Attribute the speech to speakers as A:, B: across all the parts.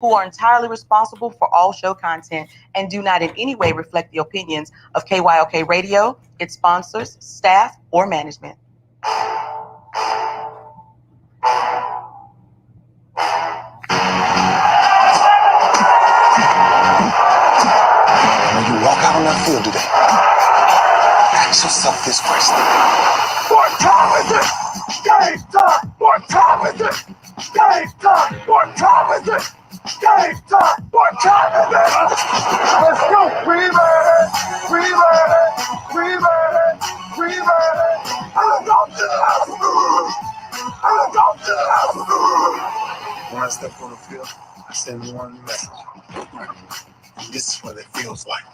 A: who are entirely responsible for all show content and do not in any way reflect the opinions of KYOK Radio, its sponsors, staff, or management.
B: When you walk out on that field today, ask yourself this question. What time is it? Game time! What time is it? Game time! What time is it? Game time! What time is it? Let's go! We made it! We made it! We made it! We made it! I'm going to the house! I'm going to the house! When I step on the field, I send one message. This is what it feels like.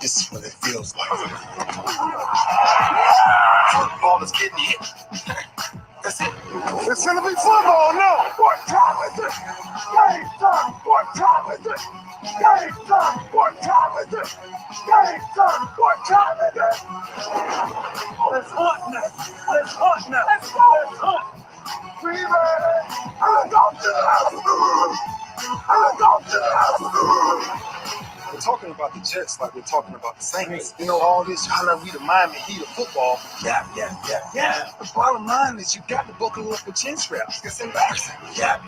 B: This is what it feels like. Football is getting hit. That's it. It's gonna be football, no. What time is it? Game time. What time is it? Game time. What time is it? Game time. What time is it? It's hot now. It's hot now. Let's go. It's hot. We made it. I'm going to the house. I'm going to the house. We're talking about the Jets like we're talking about the Saints. You know, all this, how we the Miami Heat of football. Yeah. The bottom line is you got to buckle up with chin straps. It's embarrassing. Yeah.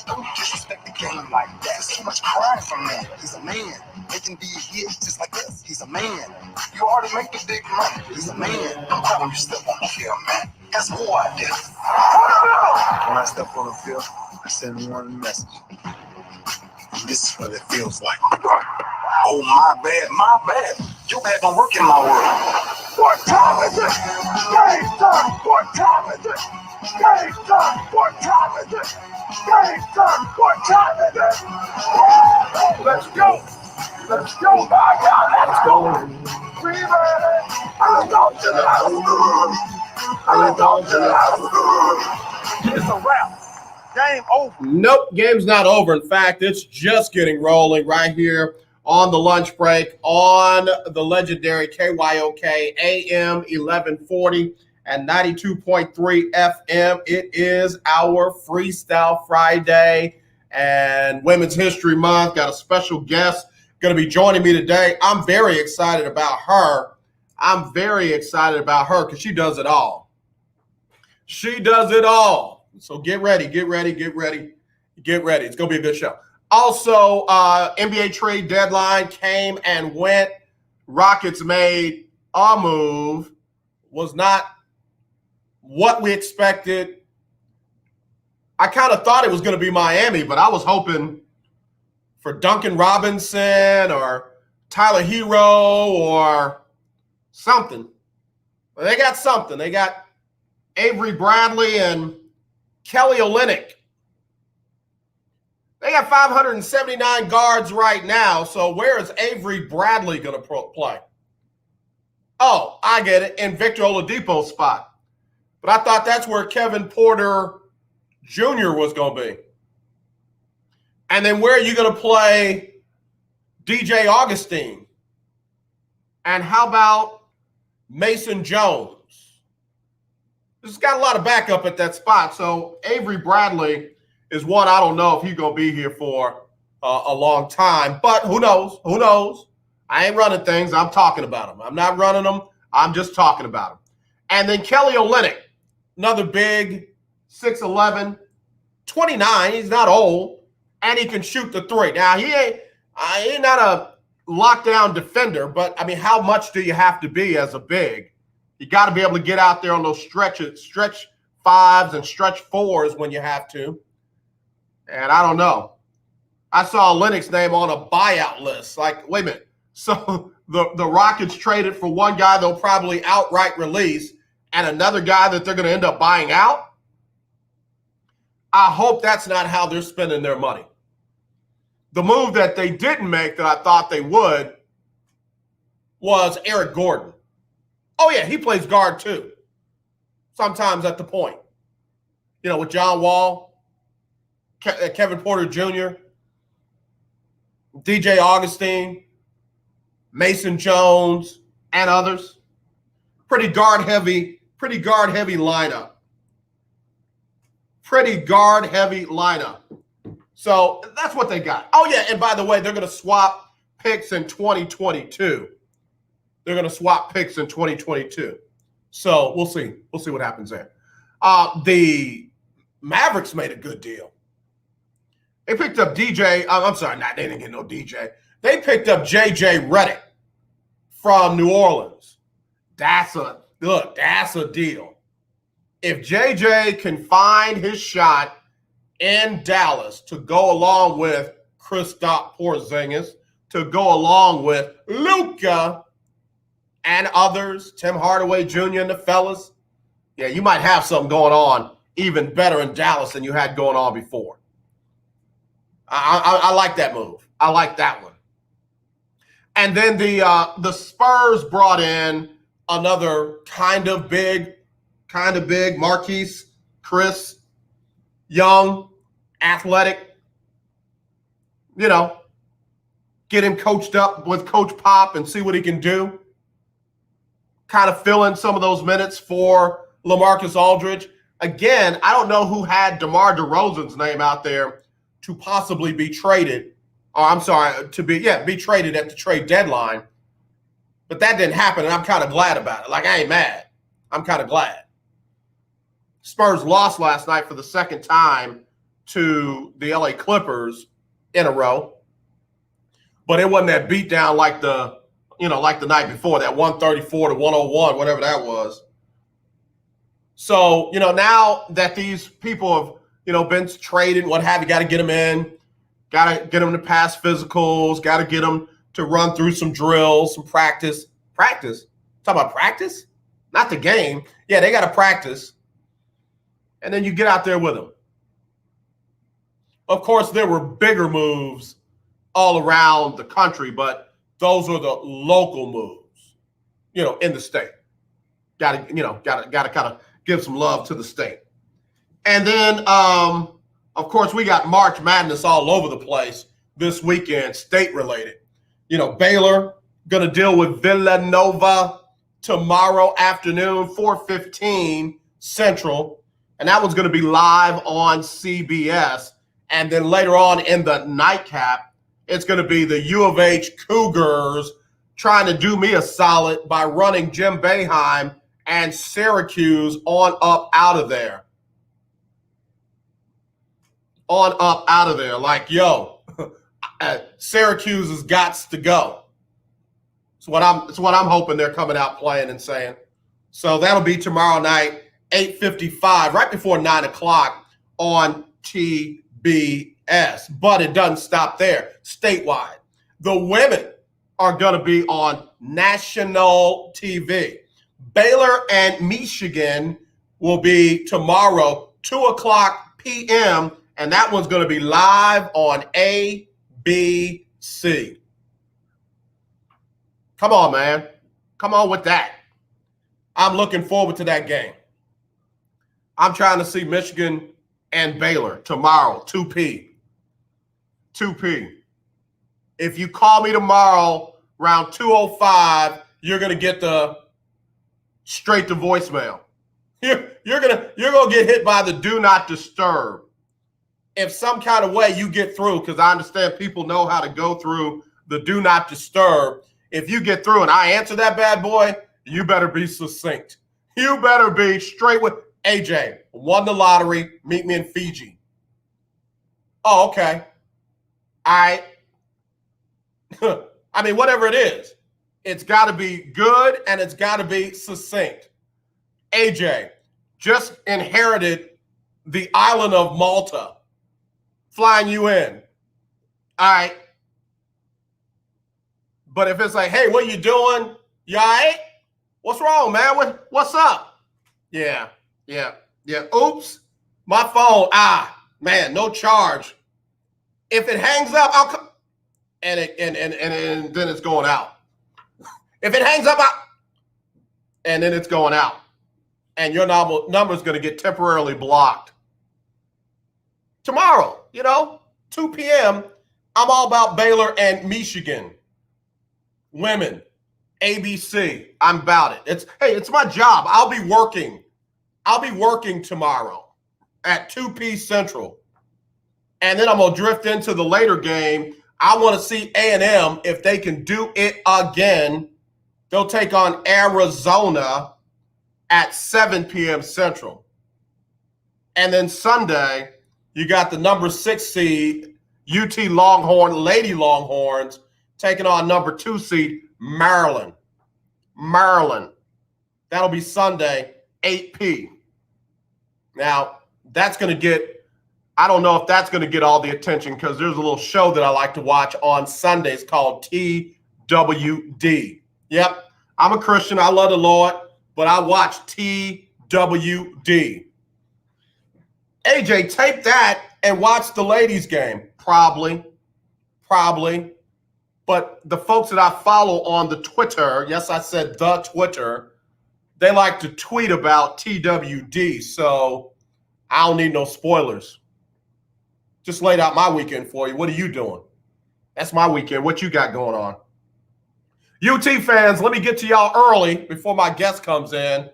B: Don't disrespect the game like that. There's too much crying from man. He's a man. He can be a hit just like us. He's a man. You already make the big money. He's a man. I'm telling you, step on the field, man. That's war out there. When I step on the field, I send one message. This is what it feels like. Oh, my bad. You had to work in my world. What time is it? Game time. What time is it? Game time. What time is it? Game time. What time is it? Let's go. Let's go, my God. Let's go. We made it. I'm going to the house. I'm going to the house. It's a wrap. Game over.
C: Nope, game's not over. In fact, it's just getting rolling right here on the lunch break on the legendary KYOK AM 1140 and 92.3 FM. It is our Freestyle Friday and Women's History Month. Got a special guest going to be joining me today. I'm very excited about her. Because she does it all. She does it all. So get ready. It's going to be a good show. Also, NBA trade deadline came and went. Rockets made a move. Was not what we expected. I kind of thought it was going to be Miami, but I was hoping for Duncan Robinson or Tyler Hero or something. Well, they got something. They got Avery Bradley and Kelly Olynyk. They got 579 guards right now, so where is Avery Bradley going to play? Oh, I get it, in Victor Oladipo's spot. But I thought that's where Kevin Porter Jr. was going to be. And then where are you going to play DJ Augustine? And how about Mason Jones? It's got a lot of backup at that spot. So Avery Bradley is one I don't know if he's going to be here for a long time. But who knows? I ain't running things. I'm talking about them. I'm not running them. I'm just talking about them. And then Kelly Olynyk, another big 6'11", 29. He's not old. And he can shoot the three. Now, he ain't not a lockdown defender. But, I mean, how much do you have to be as a big? You got to be able to get out there on those stretch fives and stretch fours when you have to. And I don't know. I saw Olynyk's name on a buyout list. Like, wait a minute. So the Rockets traded for one guy they'll probably outright release and another guy that they're going to end up buying out? I hope that's not how they're spending their money. The move that they didn't make that I thought they would was Eric Gordon. Oh, yeah, he plays guard too. Sometimes at the point. You know, with John Wall, Kevin Porter Jr., DJ Augustine, Mason Jones, and others. Pretty guard heavy lineup. So that's what they got. Oh, yeah, and by the way, they're going to swap picks in 2022. They're going to swap picks in 2022. So we'll see. We'll see what happens there. The Mavericks made a good deal. They picked up DJ. I'm sorry, they didn't get no DJ. They picked up JJ Redick from New Orleans. That's a deal. If JJ can find his shot in Dallas to go along with Kristaps Porzingis, to go along with Luka and others, Tim Hardaway Jr. and the fellas, yeah, you might have something going on even better in Dallas than you had going on before. I like that move. I like that one. And then the Spurs brought in another kind of big Marquise Chris, young, athletic, get him coached up with Coach Pop and see what he can do. Kind of fill in some of those minutes for LaMarcus Aldridge. Again, I don't know who had DeMar DeRozan's name out there to possibly be traded. Be traded at the trade deadline. But that didn't happen, and I'm kind of glad about it. Like, I ain't mad. I'm kind of glad. Spurs lost last night for the second time to the LA Clippers in a row. But it wasn't that beatdown like the night before, that 134 to 101, whatever that was. So, now that these people have, been traded, what have you, got to get them in, got to get them to pass physicals, got to get them to run through some drills, some practice. Practice? Talk about practice? Not the game. Yeah, they got to practice. And then you get out there with them. Of course, there were bigger moves all around the country, but those are the local moves, in the state. Got to kind of give some love to the state. And then, of course, we got March Madness all over the place this weekend, state-related. Baylor going to deal with Villanova tomorrow afternoon, 4:15 Central. And that one's going to be live on CBS. And then later on in the nightcap, it's going to be the U of H Cougars trying to do me a solid by running Jim Boeheim and Syracuse on up out of there. On up out of there. Like, Syracuse has got to go. It's what I'm hoping they're coming out playing and saying. So that'll be tomorrow night, 8:55, right before 9 o'clock on TBS. But it doesn't stop there. Statewide, the women are going to be on national TV. Baylor and Michigan will be tomorrow, 2:00 p.m., and that one's going to be live on ABC. Come on, man. Come on with that. I'm looking forward to that game. I'm trying to see Michigan and Baylor tomorrow, 2 p. If you call me tomorrow around 2:05, you're going to get the straight to voicemail. You're gonna get hit by the do not disturb. If some kind of way you get through, because I understand people know how to go through the do not disturb. If you get through and I answer that bad boy, you better be succinct. You better be straight with AJ, won the lottery, meet me in Fiji. Oh, okay. I mean, whatever it is, it's got to be good and it's got to be succinct. AJ just inherited the island of Malta, flying you in. All right. But if it's like, hey, what you doing? You all right? What's wrong, man? What's up? Yeah. Oops, my phone. Man, no charge. If it hangs up, I'll come. And then it's going out. If it hangs up, and then it's going out. And your number's going to get temporarily blocked. Tomorrow, 2 p.m., I'm all about Baylor and Michigan. Women, ABC, I'm about it. It's my job. I'll be working tomorrow at 2 p. Central. And then I'm going to drift into the later game. I want to see A&M, if they can do it again. They'll take on Arizona at 7 p.m. Central. And then Sunday, you got the number 6 seed, UT Lady Longhorns, taking on number 2 seed, Maryland. That'll be Sunday, 8 p. Now, that's going to get, I don't know if that's going to get all the attention because there's a little show that I like to watch on Sundays called TWD. Yep, I'm a Christian. I love the Lord, but I watch TWD. AJ, tape that and watch the ladies' game. Probably. But the folks that I follow on the Twitter, yes, I said the Twitter, they like to tweet about TWD, so I don't need no spoilers. Just laid out my weekend for you. What are you doing? That's my weekend. What you got going on? UT fans, let me get to y'all early before my guest comes in.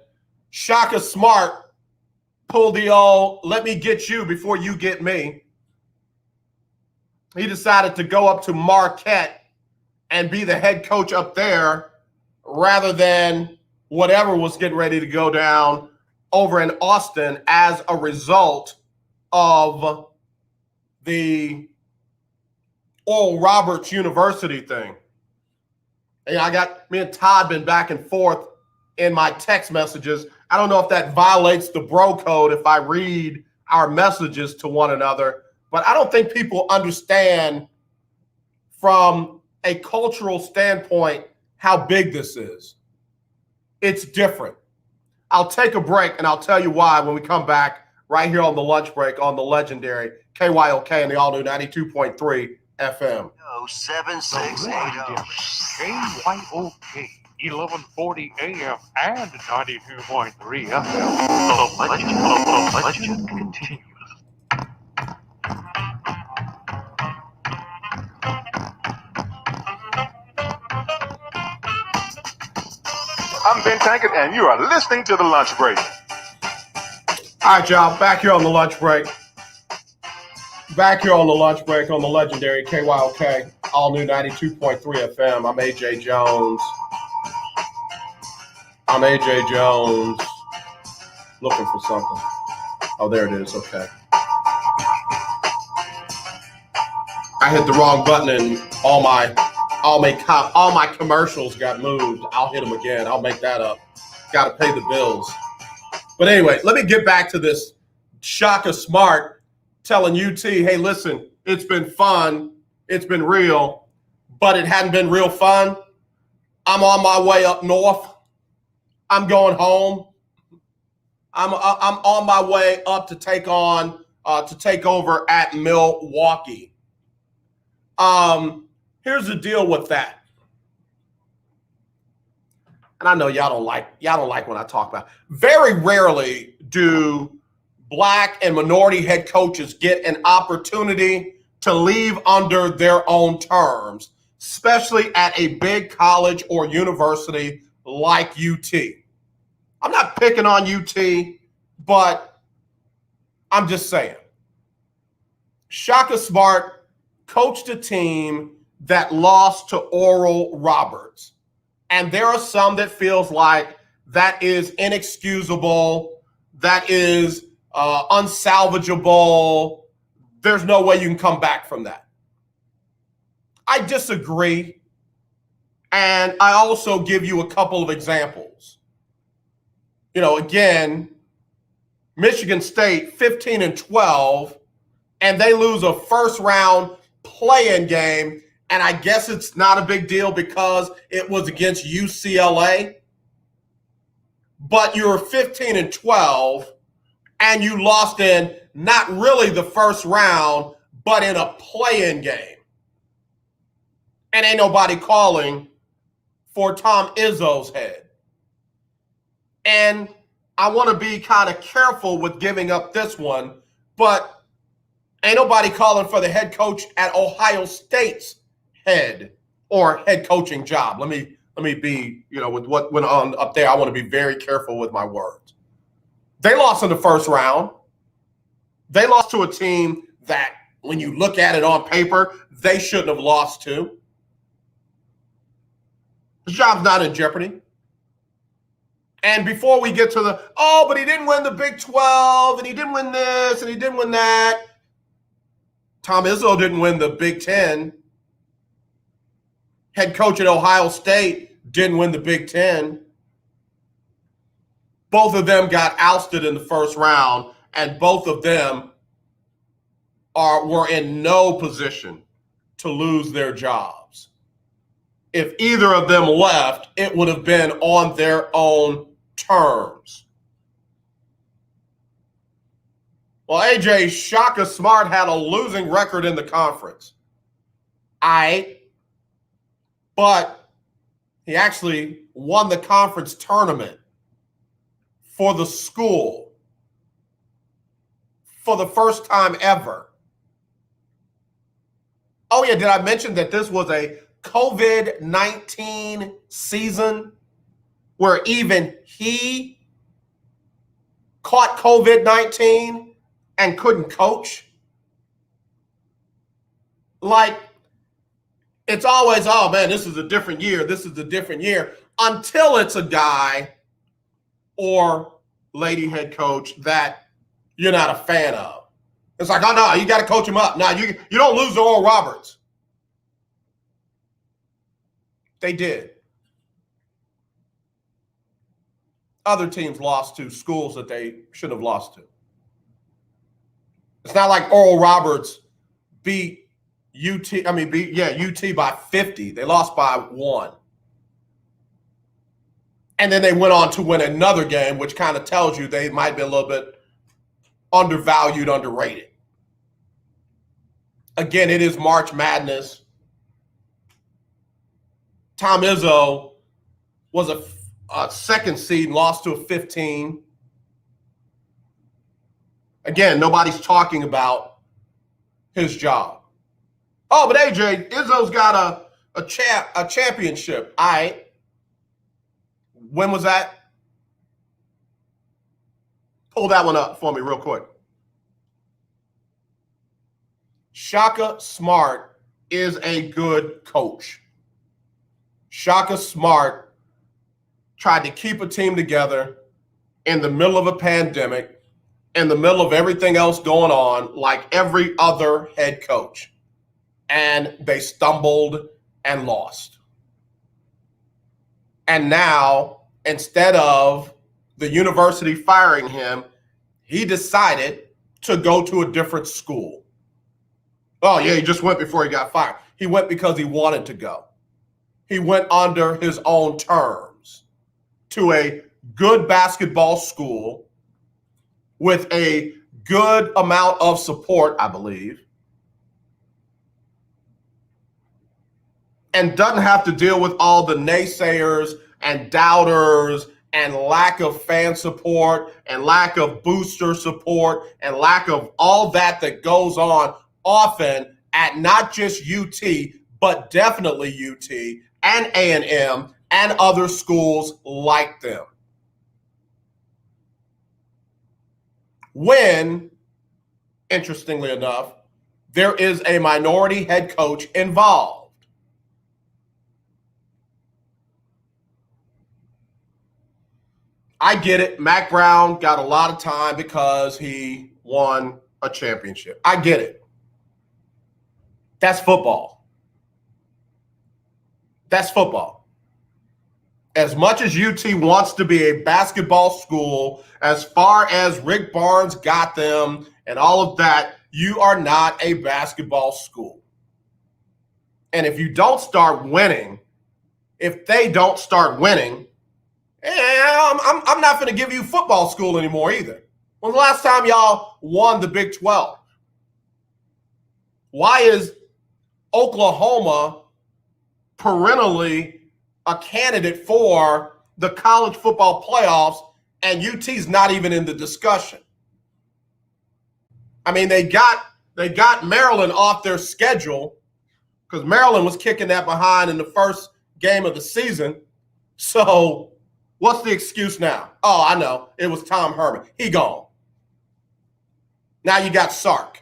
C: Shaka Smart pulled the old, let me get you before you get me. He decided to go up to Marquette and be the head coach up there rather than whatever was getting ready to go down over in Austin as a result of the Oral Roberts University thing. And me and Todd been back and forth in my text messages. I don't know if that violates the bro code if I read our messages to one another, but I don't think people understand from a cultural standpoint how big this is. It's different. I'll take a break and I'll tell you why when we come back right here on the lunch break on the legendary KYOK and the all-new 92.3 FM.
D: 7680. KYOK 1140 AM and 92.3 FM. The legend continues.
B: I'm Ben Tankett, and you are listening to The Lunch Break.
C: All right, y'all, back here on the lunch break. Back here on the lunch break on the legendary KYOK, all new 92.3 FM. I'm AJ Jones. Looking for something. Oh, there it is. Okay. I hit the wrong button and all my commercials got moved. I'll hit them again. I'll make that up. Got to pay the bills. But anyway, let me get back to this. Shaka Smart telling UT, hey, listen, it's been fun. It's been real, but it hadn't been real fun. I'm on my way up north. I'm going home. I'm on my way up to take over at Milwaukee. Here's the deal with that. And I know y'all don't like when I talk about it. Very rarely do Black and minority head coaches get an opportunity to leave under their own terms, especially at a big college or university like UT. I'm not picking on UT, but I'm just saying. Shaka Smart coached a team that lost to Oral Roberts. And there are some that feels like that is inexcusable, that is unsalvageable. There's no way you can come back from that. I disagree. And I also give you a couple of examples. Again, Michigan State 15-12, and they lose a first round play-in game. And I guess it's not a big deal because it was against UCLA. But you were 15-12, and you lost in not really the first round, but in a play-in game. And ain't nobody calling for Tom Izzo's head. And I want to be kind of careful with giving up this one, but ain't nobody calling for the head coach at Ohio State's head or head coaching job. Let me be, with what went on up there, I want to be very careful with my words. They lost in the first round. They lost to a team that when you look at it on paper, they shouldn't have lost to. His job's not in jeopardy. And before we get to but he didn't win the Big 12, and he didn't win this, and he didn't win that. Tom Izzo didn't win the Big 10. Head coach at Ohio State didn't win the Big 10. Both of them got ousted in the first round, and both of them were in no position to lose their jobs. If either of them left, it would have been on their own terms. Well, AJ Shaka Smart had a losing record in the conference. But he actually won the conference tournament for the school for the first time ever. Oh, yeah, did I mention that this was a COVID-19 season where even he caught COVID-19 and couldn't coach? Like, it's always, oh, man, this is a different year. This is a different year. Until it's a guy or lady head coach that you're not a fan of. It's like, oh, no, you got to coach him up. No, you don't lose to Oral Roberts. They did. Other teams lost to schools that they should have lost to. It's not like Oral Roberts beat UT by 50. They lost by 1. And then they went on to win another game, which kind of tells you they might be a little bit undervalued, underrated. Again, it is March Madness. Tom Izzo was a second seed and lost to a 15. Again, nobody's talking about his job. Oh, but AJ, Izzo's got a championship. All right. When was that? Pull that one up for me real quick. Shaka Smart is a good coach. Shaka Smart tried to keep a team together in the middle of a pandemic, in the middle of everything else going on, like every other head coach. And they stumbled and lost. And now, instead of the university firing him, he decided to go to a different school. Oh, yeah, he just went before he got fired. He went because he wanted to go. He went under his own terms to a good basketball school with a good amount of support, I believe, and doesn't have to deal with all the naysayers and doubters and lack of fan support and lack of booster support and lack of all that goes on often at not just UT, but definitely UT and A&M and other schools like them. When, interestingly enough, there is a minority head coach involved. I get it. Mac Brown got a lot of time because he won a championship. I get it. That's football. That's football. As much as UT wants to be a basketball school, as far as Rick Barnes got them and all of that, you are not a basketball school. And if you don't start winning, if they don't start winning, I'm not going to give you football school anymore either. When's the last time y'all won the Big 12? Why is Oklahoma perennially a candidate for the college football playoffs and UT's not even in the discussion? I mean, they got Maryland off their schedule because Maryland was kicking that behind in the first game of the season. So what's the excuse now? Oh, I know. It was Tom Herman. He gone. Now you got Sark.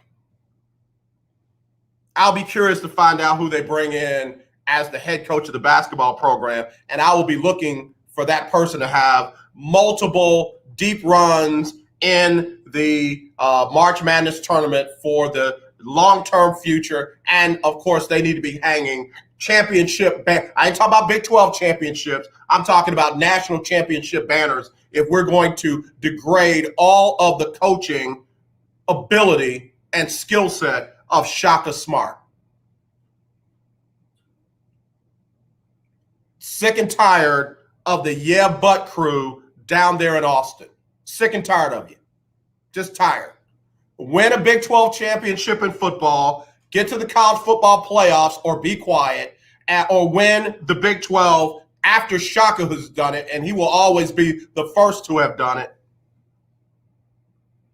C: I'll be curious to find out who they bring in as the head coach of the basketball program, and I will be looking for that person to have multiple deep runs in the March Madness tournament for the long-term future. And of course, they need to be hanging championship. I ain't talking about Big 12 championships. I'm talking about national championship banners if we're going to degrade all of the coaching ability and skill set of Shaka Smart. Sick and tired of the yeah but crew down there in Austin. Sick and tired of you. Just tired. Win a Big 12 championship in football, get to the college football playoffs or be quiet, or win the Big 12 after Shaka has done it, and he will always be the first to have done it,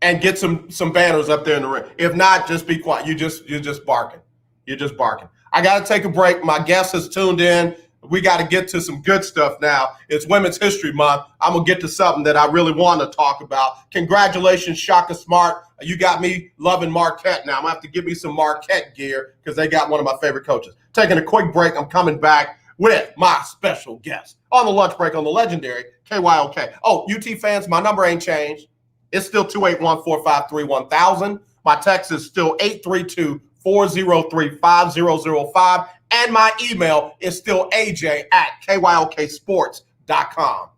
C: and get some banners up there in the ring. If not, just be quiet. You're just barking. You're just barking. I got to take a break. My guest has tuned in. We got to get to some good stuff now. It's Women's History Month. I'm going to get to something that I really want to talk about. Congratulations, Shaka Smart. You got me loving Marquette now. I'm going to have to give me some Marquette gear because they got one of my favorite coaches. Taking a quick break. I'm coming back with my special guest on the lunch break on the legendary KYOK. Oh, UT fans, my number ain't changed. It's still 281-453-1000. My text is still 832-403-5005. And my email is still aj@kyoksports.com.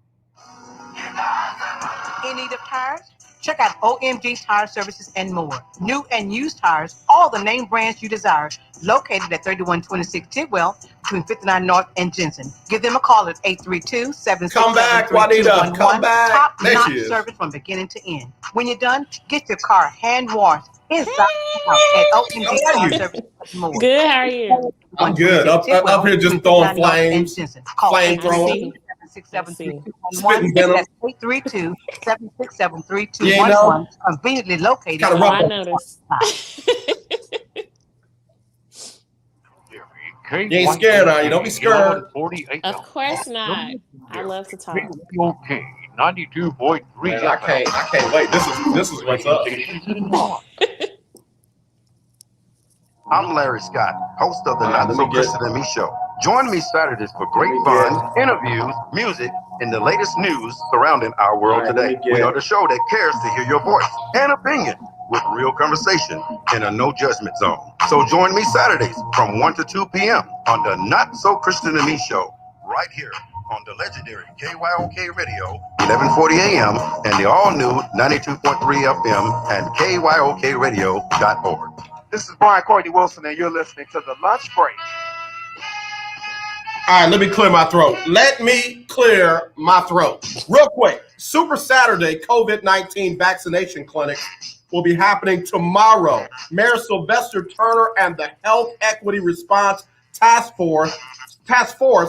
A: In need of tires? Check out OMG Tire Services and more. New and used tires, all the name brands you desire. Located at 3126 Tidwell between 59 North and Jensen. Give them a call at 832-767-3211.
C: Come back, Juanita. Come back.
A: Top-notch service from beginning to end. When you're done, get your car hand washed inside and out at OMG Tire Services and more.
E: Good, how are you?
C: I'm good. Up here just throwing flames. Flame throwing. Spitting venom.
A: That's 832-767-3211. Conveniently located.
C: Kind of rough.
E: I noticed.
C: You ain't scared, are you? Don't be scared.
E: Of course not. I love to talk.
D: KYOK 92.3.
C: Man, I can't wait. This is what's up.
B: I'm Larry Scott, host of the Not So Christian and Me Show. Join me Saturdays for great fun, interviews, music, and the latest news surrounding our world today. We are the show that cares to hear your voice and opinion with real conversation in a no judgment zone. So join me Saturdays from 1 to 2 p.m. on the Not So Christian and Me Show, right here on the legendary KYOK Radio, 1140 a.m. and the all-new 92.3 FM and KYOKradio.org.
F: This is Brian Courtney Wilson, and you're listening to The Lunch Break.
C: All right, let me clear my throat. Real quick. Super Saturday COVID-19 vaccination clinic will be happening tomorrow. Mayor Sylvester Turner and the Health Equity Response Task Force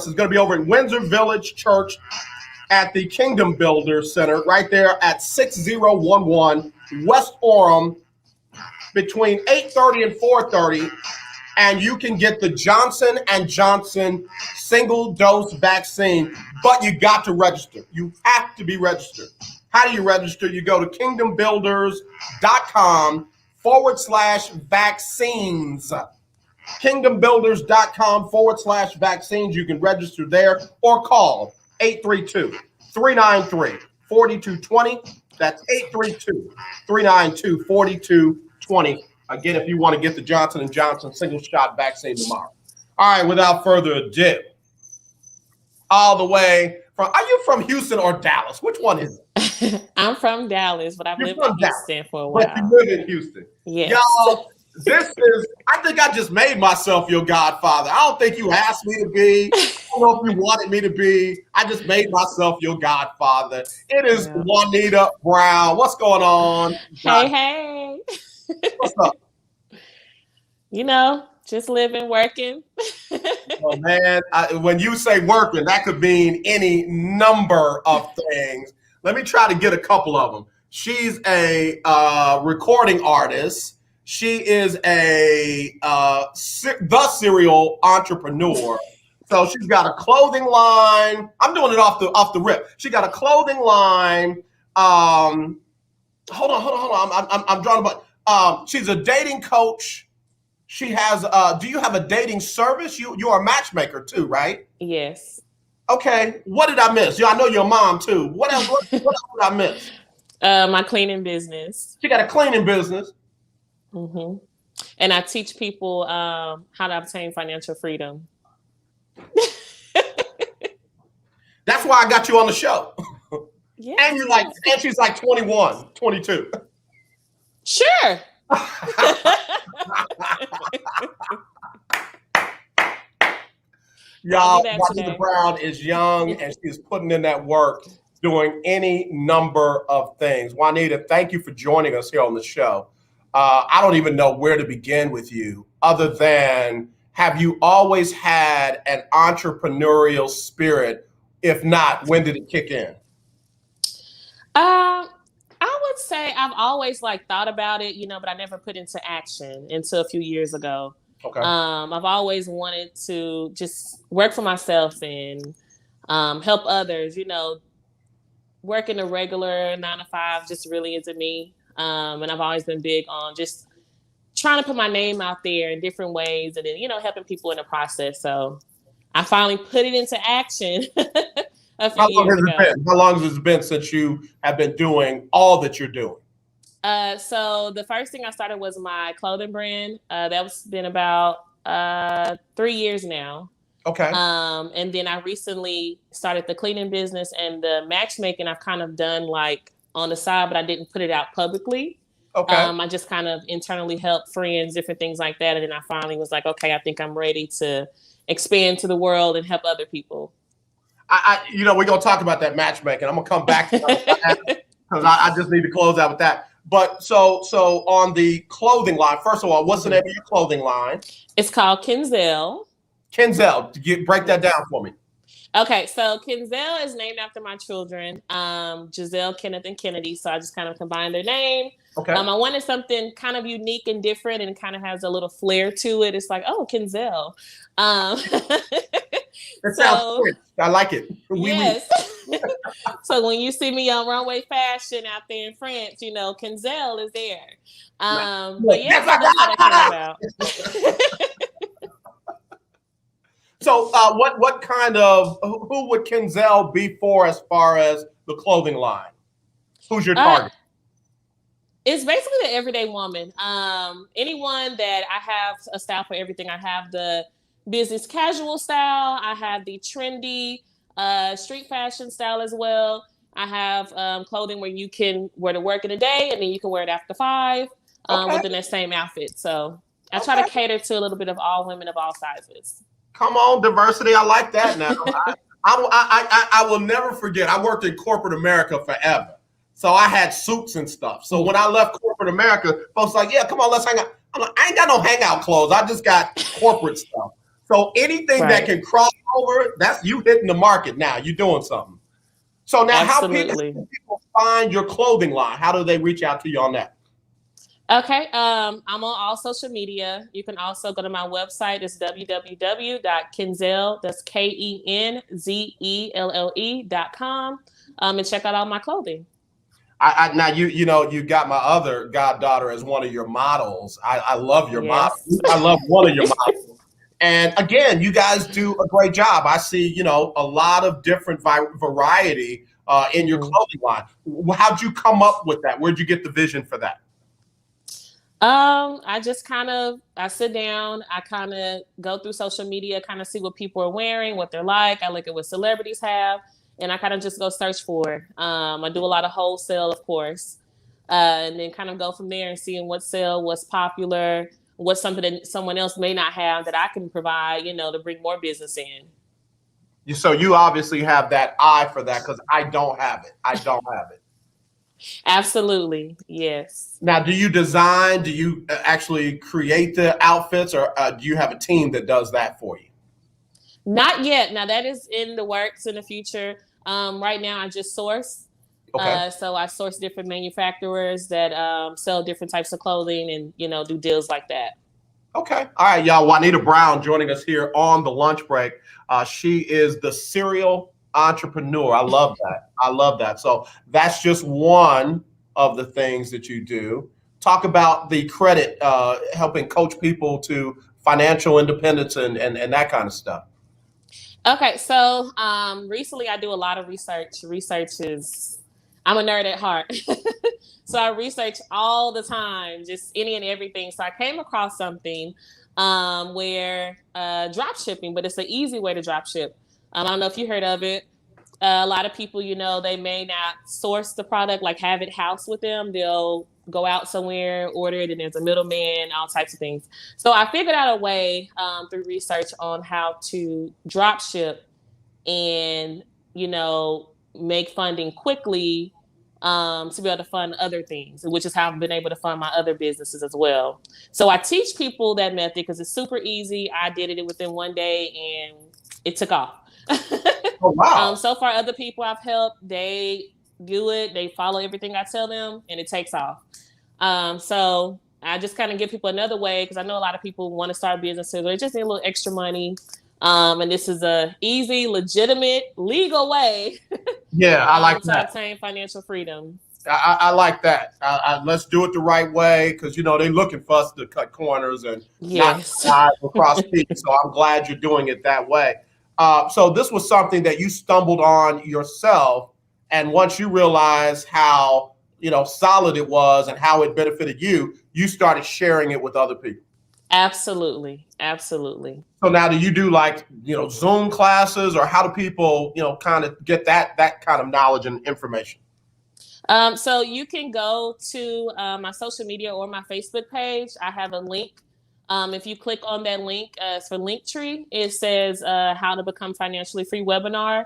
C: is going to be over in Windsor Village Church at the Kingdom Builders Center right there at 6011 West Orem between 8:30 and 4:30. And you can get the Johnson & Johnson single-dose vaccine, but you got to register. You have to be registered. How do you register? You go to kingdombuilders.com/vaccines. kingdombuilders.com/vaccines. You can register there or call 832-393-4220. That's 832-392-4220. Again, if you want to get the Johnson & Johnson single-shot vaccine tomorrow. All right, without further ado, all the way from, are you from Houston or Dallas? Which one is
E: it? I'm from Dallas, but I've lived in Houston for a while.
C: But you live in Houston.
E: Yes.
C: Y'all, I think I just made myself your godfather. I don't think you asked me to be. I don't know if you wanted me to be. I just made myself your godfather. It is Juanita Brown. What's going on?
E: Hey.
C: What's up?
E: You know, just living, working.
C: Oh, man, when you say working, that could mean any number of things. Let me try to get a couple of them. She's a recording artist. She is the serial entrepreneur. So she's got a clothing line. I'm doing it off the rip. She got a clothing line. Hold on. I'm drawing about. She's a dating coach. She has. Do you have a dating service? You are a matchmaker too, right?
E: Yes.
C: Okay. What did I miss? Yeah, I know you're a mom too. What else? What else did I miss?
E: My cleaning business.
C: She got a cleaning business.
E: Hmm. And I teach people how to obtain financial freedom.
C: That's why I got you on the show.
E: Yeah.
C: And and she's like 21, 22.
E: Sure.
C: Y'all, Juanita Brown is young and she's putting in that work, doing any number of things. Juanita, thank you for joining us here on the show. I don't even know where to begin with you other than, have you always had an entrepreneurial spirit? If not, when did it kick in?
E: I would say I've always thought about it, but I never put into action until a few years ago.
C: Okay.
E: I've always wanted to just work for myself and help others. Working a regular 9 to 5 just really isn't me. And I've always been big on just trying to put my name out there in different ways, and then helping people in the process. So I finally put it into action.
C: How long has it been? How long has it been since you have been doing all that you're doing?
E: So the first thing I started was my clothing brand. That's been about 3 years now.
C: Okay.
E: And then I recently started the cleaning business, and the matchmaking I've kind of done on the side, but I didn't put it out publicly.
C: Okay.
E: I just kind of internally helped friends, different things like that. And then I finally was like, okay, I think I'm ready to expand to the world and help other people.
C: We're going to talk about that matchmaking. I'm going to come back to that because I just need to close out with that. But so on the clothing line, first of all, what's the name of your clothing line?
E: It's called Kenzel.
C: Kenzel, break that down for me.
E: Okay, so Kenzel is named after my children, Giselle, Kenneth, and Kennedy. So I just kind of combined their name.
C: Okay.
E: I wanted something kind of unique and different, and kind of has a little flair to it. It's like, oh, Kenzel.
C: It sounds French. I like it.
E: Yes. So when you see me on Runway Fashion out there in France, Kenzel is there. But yeah, that's what I came about.
C: So what kind of, who would Kenzel be for as far as the clothing line? Who's your target?
E: It's basically the everyday woman. Anyone that I have a style for everything. I have the business casual style. I have the trendy street fashion style as well. I have clothing where you can wear to work in the day, and then you can wear it after 5 within that same outfit. So I try to cater to a little bit of all women of all sizes.
C: Come on, diversity. I like that now. I will never forget. I worked in corporate America forever. So I had suits and stuff. So when I left corporate America, folks were like, yeah, come on, let's hang out. I'm like, I ain't got no hangout clothes. I just got corporate stuff. So anything that can cross over, that's you hitting the market now. You're doing something. So now how people find your clothing line? How do they reach out to you on that?
E: Okay. I'm on all social media. You can also go to my website. It's www.kenzel, that's KENZELLE.com, and check out all my clothing.
C: Now you got my other goddaughter as one of your models. I love your models. I love one of your models. And again, you guys do a great job. I see, a lot of different variety in your clothing line. How'd you come up with that? Where'd you get the vision for that?
E: I just I sit down, I kind of go through social media, kind of see what people are wearing, what they're like. I look at what celebrities have, and I kind of just go search for it. I do a lot of wholesale, of course, and then kind of go from there and seeing what's sell, what's popular, what's something that someone else may not have that I can provide, to bring more business in.
C: So you obviously have that eye for that, because I don't have it.
E: Absolutely. Yes.
C: Now, do you design? Do you actually create the outfits, or do you have a team that does that for you?
E: Not yet. Now that is in the works in the future. Right now I just source.
C: Okay.
E: So I source different manufacturers that sell different types of clothing and, do deals like that.
C: Okay. All right, y'all. Juanita Brown joining us here on the lunch break. She is the serial entrepreneur. I love that. So that's just one of the things that you do. talk about the credit, helping coach people to financial independence and that kind of stuff.
E: Okay, so recently I do a lot of research. I'm a nerd at heart. So I research all the time, just any and everything. So I came across something where drop shipping, but it's an easy way to drop ship. I don't know if you heard of it. A lot of people, they may not source the product, like have it housed with them. They'll go out somewhere, order it, and there's a middleman, all types of things. So I figured out a way through research on how to drop ship and, make funding quickly to be able to fund other things, which is how I've been able to fund my other businesses as well. So I teach people that method because it's super easy. I did it within one day and it took off.
C: Oh, wow.
E: So far, other people I've helped, they do it. They follow everything I tell them and it takes off. So I just kind of give people another way because I know a lot of people want to start businesses. They just need a little extra money. And this is a easy, legitimate, legal way.
C: Yeah, I like
E: to
C: that.
E: obtain financial freedom.
C: I like that. Let's do it the right way because they're looking for us to cut corners and
E: yes,
C: not across feet. So I'm glad you're doing it that way. So this was something that you stumbled on yourself, and once you realized how solid it was and how it benefited you, you started sharing it with other people.
E: Absolutely.
C: So now, do you do Zoom classes, or how do people kind of get that kind of knowledge and information?
E: So you can go to my social media or my Facebook page. I have a link. If you click on that link, it's for Linktree. It says how to become financially free webinar.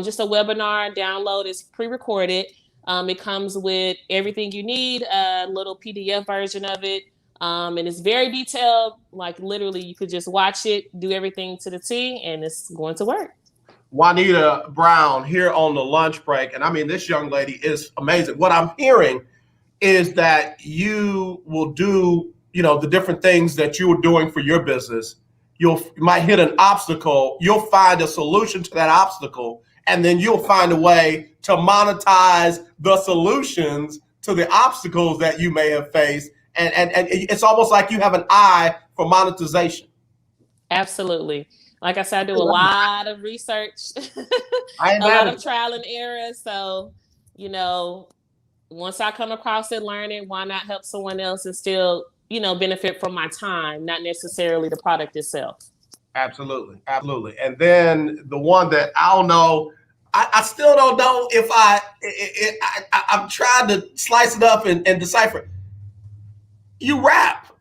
E: Just a webinar download. Is pre-recorded. It comes with everything you need, a little PDF version of it. And it's very detailed. Like literally, you could just watch it, do everything to the T, and it's going to work.
C: Juanita Brown here on the lunch break. And I mean, this young lady is amazing. What I'm hearing is that you will do, the different things that you were doing for your business. You might hit an obstacle. You'll find a solution to that obstacle. And then you'll find a way to monetize the solutions to the obstacles that you may have faced. And it's almost like you have an eye for monetization.
E: Absolutely. Like I said, I do a lot of research, a lot of trial and error. So, once I come across it, learn it, why not help someone else and still, benefit from my time, not necessarily the product itself.
C: Absolutely. And then the one that I don't know, I still don't know if I'm trying to slice it up and decipher it. You rap.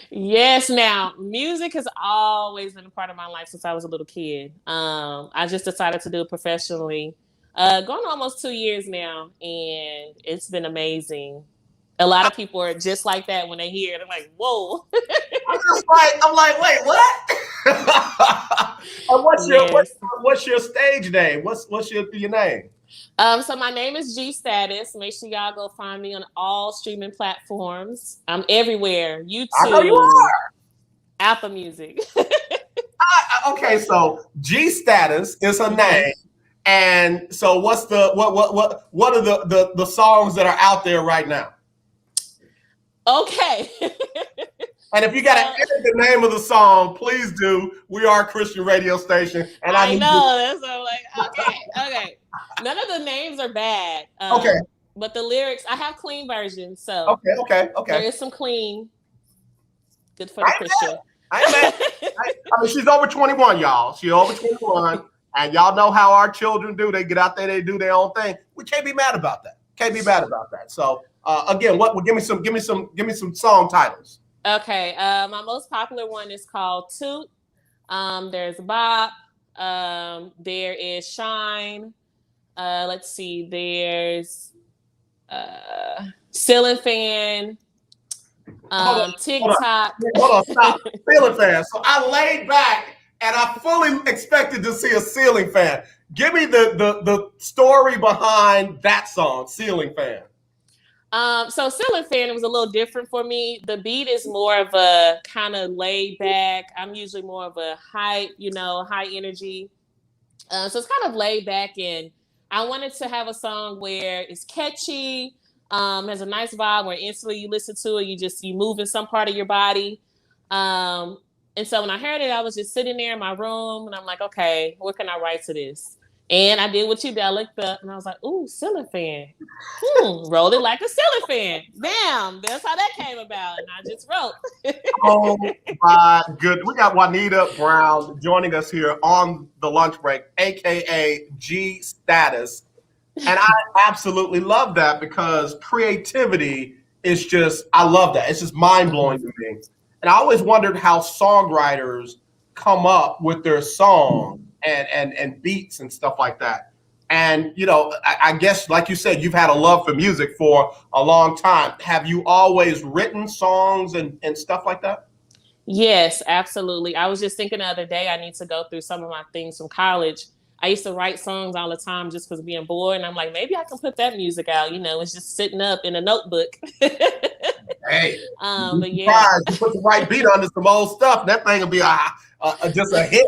E: Yes. Now, music has always been a part of my life since I was a little kid. I just decided to do it professionally, going on almost 2 years now, and it's been amazing. A lot of people are just like that when they hear it. They're like, "Whoa!"
C: I'm like, wait, what? What's your stage name? What's your name?
E: So my name is G Status. Make sure y'all go find me on all streaming platforms. I'm everywhere. YouTube.
C: I know you are.
E: Apple Music.
C: Okay, so G Status is her name, and so what are the songs that are out there right now?
E: Okay.
C: And if you got to edit the name of the song, please do. We are a Christian radio station, and
E: I know. That's what I'm like. Okay. None of the names are bad.
C: Okay.
E: But the lyrics, I have clean versions, so
C: okay.
E: There is some clean. Good for the Christian.
C: I mean, she's over 21, y'all. She's over 21, and y'all know how our children do. They get out there, they do their own thing. We can't be mad about that. So again, give me some song titles.
E: Okay. My most popular one is called Toot. There's Bop. There is Shine. Let's see. There's Ceiling Fan. TikTok.
C: Hold on, stop. Ceiling Fan. So I laid back and I fully expected to see a Ceiling Fan. Give me the story behind that song, Ceiling Fan.
E: So Ceiling Fan was a little different for me. The beat is more of a kind of laid back. I'm usually more of a high energy. So it's kind of laid back, and I wanted to have a song where it's catchy, has a nice vibe where instantly you listen to it, you move in some part of your body. And so when I heard it, I was just sitting there in my room and I'm like, okay, what can I write to this? And I did what you did. I looked up and I was like, ooh, ceiling fan. Roll it like a ceiling fan. Damn, that's how that came about. And I just wrote.
C: Oh my goodness. We got Juanita Brown joining us here on the lunch break, aka G Status. And I absolutely love that because creativity is just, I love that. It's just mind blowing to me. And I always wondered how songwriters come up with their song and beats and stuff like that. And, you know, I guess, like you said, you've had a love for music for a long time. Have you always written songs and stuff like that?
E: Yes, absolutely. I was just thinking the other day, I need to go through some of my things from college. I used to write songs all the time just because of being bored. And I'm like, maybe I can put that music out. You know, it's just sitting up in a notebook.
C: Hey,
E: but yeah.
C: you put the right beat on some old stuff. That thing will be just a hit.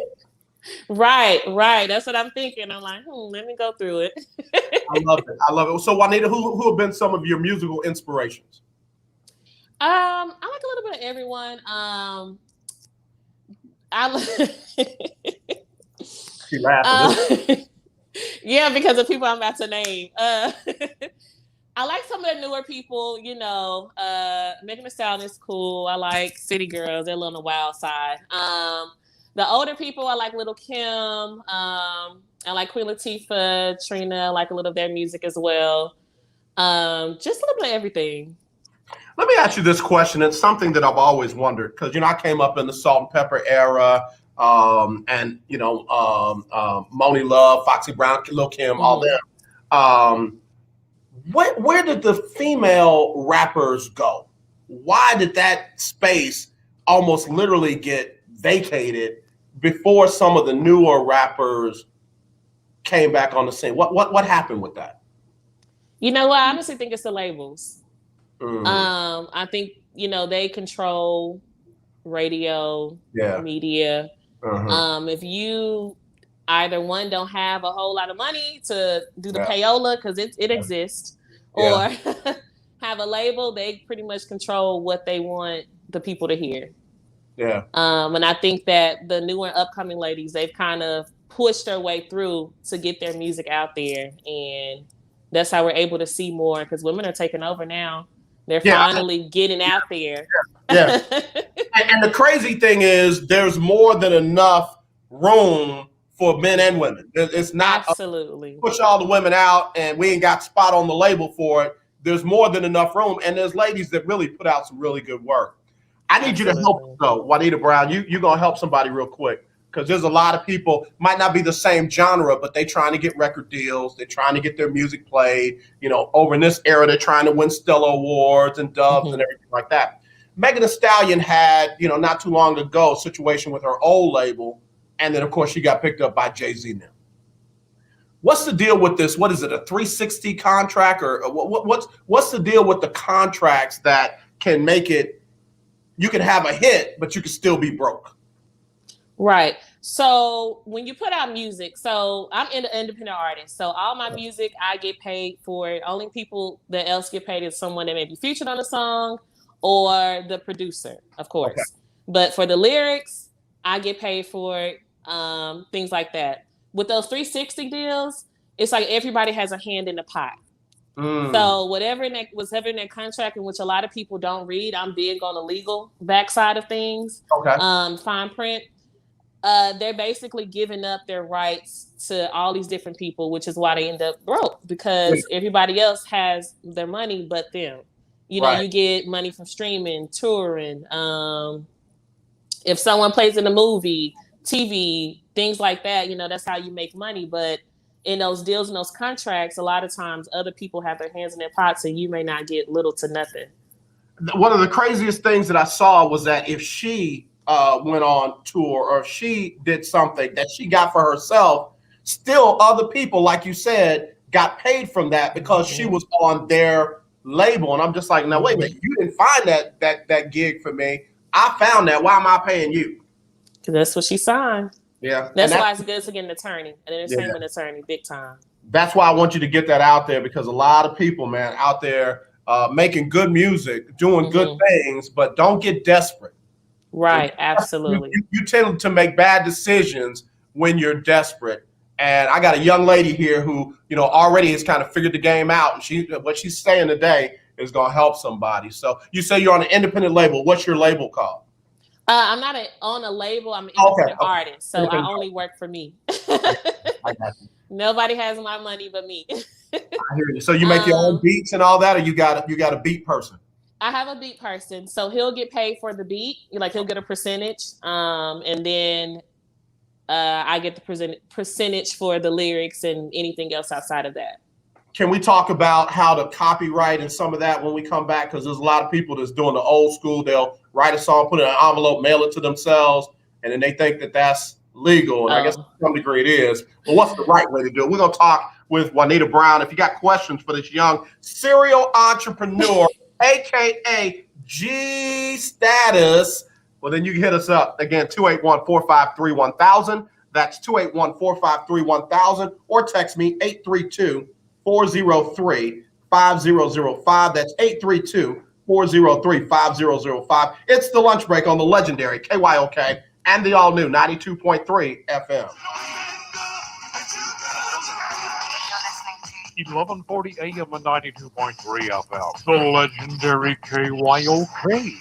E: Right. That's what I'm thinking. I'm like, let me go through it.
C: I love it. So Juanita, who have been some of your musical inspirations?
E: I like a little bit of everyone.
C: She laughing.
E: Yeah, because of people I'm about to name. I like some of the newer people, you know, Megan Thee Stallion is cool. I like City Girls, they're a little on the wild side. The older people, I like Little Kim. I like Queen Latifah, Trina. I like a little of their music as well. Just a little bit of everything.
C: Let me ask you this question. It's something that I've always wondered because, you know, I came up in the Salt and Pepper era, and, you know, Moni Love, Foxy Brown, Lil Kim, all them. Where did the female rappers go? Why did that space almost literally get vacated before some of the newer rappers came back on the scene? What happened with that?
E: You know what? I honestly think it's the labels. I think, you know, they control radio, media. If you either one don't have a whole lot of money to do the payola because it exists, or have a label, they pretty much control what they want the people to hear. And I think that the newer upcoming ladies, they've kind of pushed their way through to get their music out there, and that's how we're able to see more because women are taking over now. They're finally getting out there.
C: And the crazy thing is there's more than enough room for men and women. It's not
E: absolutely
C: push all the women out and we ain't got spot on the label for it. There's more than enough room. And there's ladies that really put out some really good work. I need you to help though, Juanita Brown. You're gonna help somebody real quick. Because there's a lot of people, might not be the same genre, but they're trying to get record deals. They're trying to get their music played. You know, over in this era, they're trying to win Stella Awards and Dubs and everything like that. Megan Thee Stallion had, you know, not too long ago, a situation with her old label. And then, of course, she got picked up by Jay-Z now. What's the deal with this? What is it, a 360 contract? Or what's the deal with the contracts that can make it, you can have a hit, but you can still be broke?
E: Right. So when you put out music, so I'm an independent artist. So all my music, I get paid for it. Only people that else get paid is someone that may be featured on the song or the producer, of course. Okay. But for the lyrics, I get paid for it, things like that. With those 360 deals, it's like everybody has a hand in the pot. So whatever in that contract, in which a lot of people don't read, I'm big on the legal backside of things, fine print. They're basically giving up their rights to all these different people, which is why they end up broke because everybody else has their money but them. You know, you get money from streaming, touring. If someone plays in a movie, TV, things like that, you know, that's how you make money. But in those deals and those contracts, a lot of times other people have their hands in their pots and you may not get little to nothing.
C: One of the craziest things that I saw was that if she went on tour or if she did something that she got for herself, still other people, like you said, got paid from that because she was on their label. And I'm just like, now wait a minute, you didn't find that gig for me. I found that. Why am I paying you?
E: Because that's what she signed.
C: Yeah.
E: That's why it's good to get an attorney, an entertainment attorney, big time.
C: That's why I want you to get that out there, because a lot of people, man, out there making good music, doing good things, but don't get desperate.
E: Right, absolutely.
C: You tend to make bad decisions when you're desperate. And I got a young lady here who, already has kind of figured the game out, and what she's saying today is going to help somebody. So you say you're on an independent label. What's your label called?
E: I'm not on a label. I'm an independent artist, so I only work for me.
C: I got you.
E: Nobody has my money but me.
C: I hear you. So you make your own beats and all that, or you got a beat person?
E: I have a beat person, so he'll get paid for the beat. Like, he'll get a percentage, and then I get the percentage for the lyrics and anything else outside of that.
C: Can we talk about how to copyright and some of that when we come back? Because there's a lot of people that's doing the old school. They'll write a song, put it in an envelope, mail it to themselves, and then they think that that's legal. And I guess to some degree it is. But what's the right way to do it? We're going to talk with Juanita Brown. If you got questions for this young serial entrepreneur, a.k.a. G Status, well, then you can hit us up. Again, 281-453-1000. That's 281-453-1000. Or text me, 832-403-5005. That's 832-403-5005. It's the lunch break on the legendary KYOK and the all-new 92.3 FM.
D: 1140 AM and 92.3 FM. The legendary KYOK.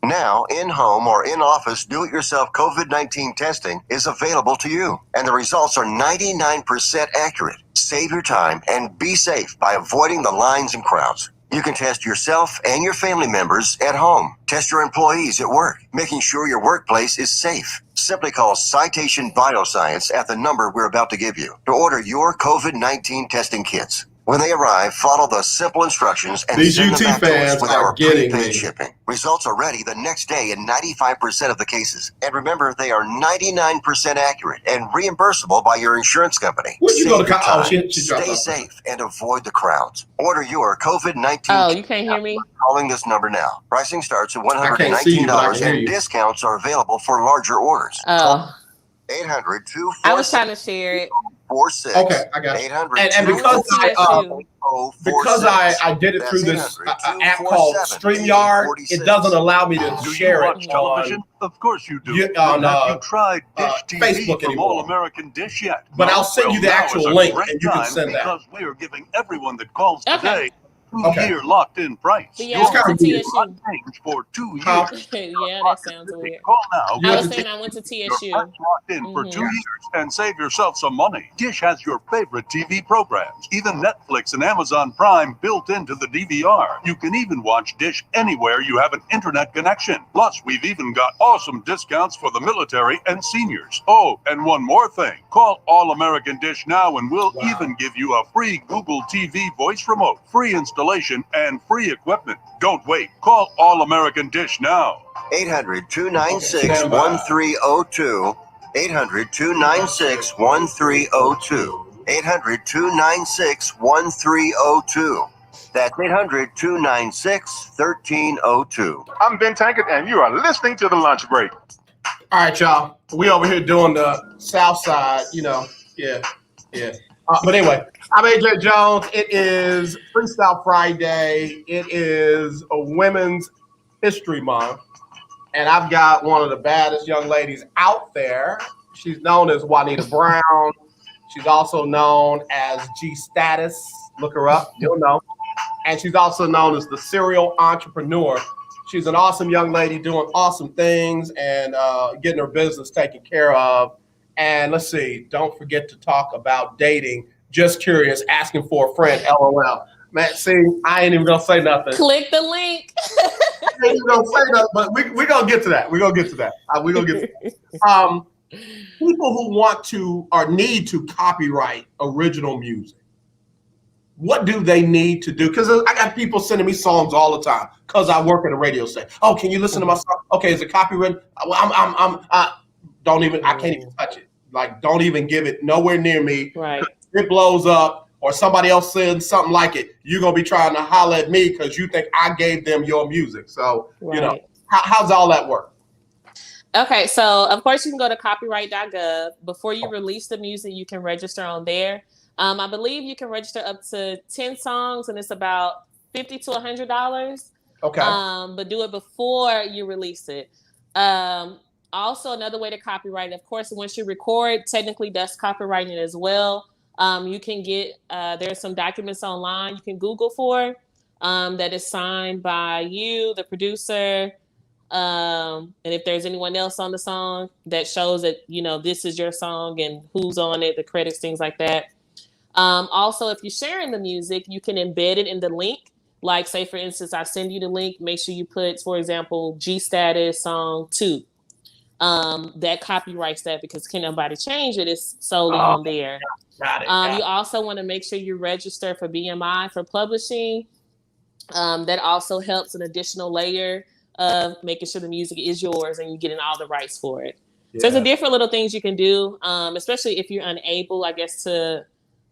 G: Now, in-home or in-office do-it-yourself COVID-19 testing is available to you, and the results are 99% accurate. Save your time and be safe by avoiding the lines and crowds. You can test yourself and your family members at home. Test your employees at work, making sure your workplace is safe. Simply call Citation Bioscience at the number we're about to give you to order your COVID-19 testing kits. When they arrive, follow the simple instructions and
C: These
G: send
C: UT
G: them back to
C: fans
G: us with
C: are
G: our
C: getting
G: prepaid
C: me.
G: shipping. Results are ready the next day in 95% of the cases. And remember, they are 99% accurate and reimbursable by your insurance company.
C: Where'd you go to
G: Save your
C: college?
G: time, stay safe, and avoid the crowds. Order your COVID-19
E: you can't hear me?
G: calling this number now. Pricing starts at
C: I can't see you, but I
G: $119
C: can hear
G: and
C: you.
G: discounts are available for larger orders. 800-247.
E: I was trying to share it.
G: 46.
C: Okay, I got you.
G: 800
C: And because I did it through this app called StreamYard, it doesn't allow me to share it
B: watch television? Of course you do.
C: on
B: Have you tried Dish TV
C: Facebook
B: from
C: anymore.
B: All American Dish yet?
C: But I'll send you the
B: now
C: actual
B: is a
C: link,
B: great
C: and you can
B: time
C: send that.
B: because we are giving everyone that calls
E: Okay.
B: today 2-year locked-in price.
E: But
B: Your
E: yeah, I went to
B: premium
E: TSU.
B: unchanged for 2 years.
C: Huh?
E: Yeah, that sounds weird.
B: Call now.
E: I was saying I went to
B: Your
E: TSU.
B: price locked in for 2 years and save yourself some money. Dish has your favorite TV programs, even Netflix and Amazon Prime built into the DVR. You can even watch Dish anywhere you have an internet connection. Plus, we've even got awesome discounts for the military and seniors. Oh, and one more thing. Call All American Dish now and we'll even give you a free Google TV voice remote, free installation, and free equipment. Don't wait. Call All American Dish now.
G: 800-296-1302. 800-296-1302. 800-296-1302. That's 800-296-1302.
F: I'm Ben Tankard, and you are listening to The Lunch Break.
C: All right, y'all. We over here doing the South Side, yeah. But anyway, I'm AJ Jones. It is Freestyle Friday. It is a Women's History Month. And I've got one of the baddest young ladies out there. She's known as Juanita Brown. She's also known as G Status. Look her up. You'll know. And she's also known as the serial entrepreneur. She's an awesome young lady doing awesome things and getting her business taken care of. And let's see, don't forget to talk about dating. Just curious, asking for a friend, LOL. Man, see, I ain't even gonna say nothing.
E: Click the link.
C: I ain't even gonna say nothing, but we're gonna get to that. We're gonna get to that. People who want to or need to copyright original music, what do they need to do? Because I got people sending me songs all the time because I work at a radio station. Oh, can you listen to my song? Okay, is it copyrighted? Don't even. I can't even touch it. Like, don't even give it nowhere near me.
E: Right.
C: It blows up, or somebody else says something like it. You're gonna be trying to holler at me because you think I gave them your music. So how's all that work?
E: Okay, so of course you can go to copyright.gov. Before you release the music, you can register on there. I believe you can register up to 10 songs, and it's about $50 to $100.
C: Okay.
E: But do it before you release it. Also, another way to copyright, of course, once you record, technically that's copyrighting as well. You can get, there's some documents online you can Google for that is signed by you, the producer, and if there's anyone else on the song that shows that, you know, this is your song and who's on it, the credits, things like that. Also, if you're sharing the music, you can embed it in the link. Like, say, for instance, I send you the link. Make sure you put, for example, G Status song 2. That copyrights that because can nobody change it. It's solely on there.
C: Got it.
E: You also want to make sure you register for BMI for publishing. That also helps an additional layer of making sure the music is yours and you're getting all the rights for it. Yeah. So there's a different little things you can do, especially if you're unable, I guess, to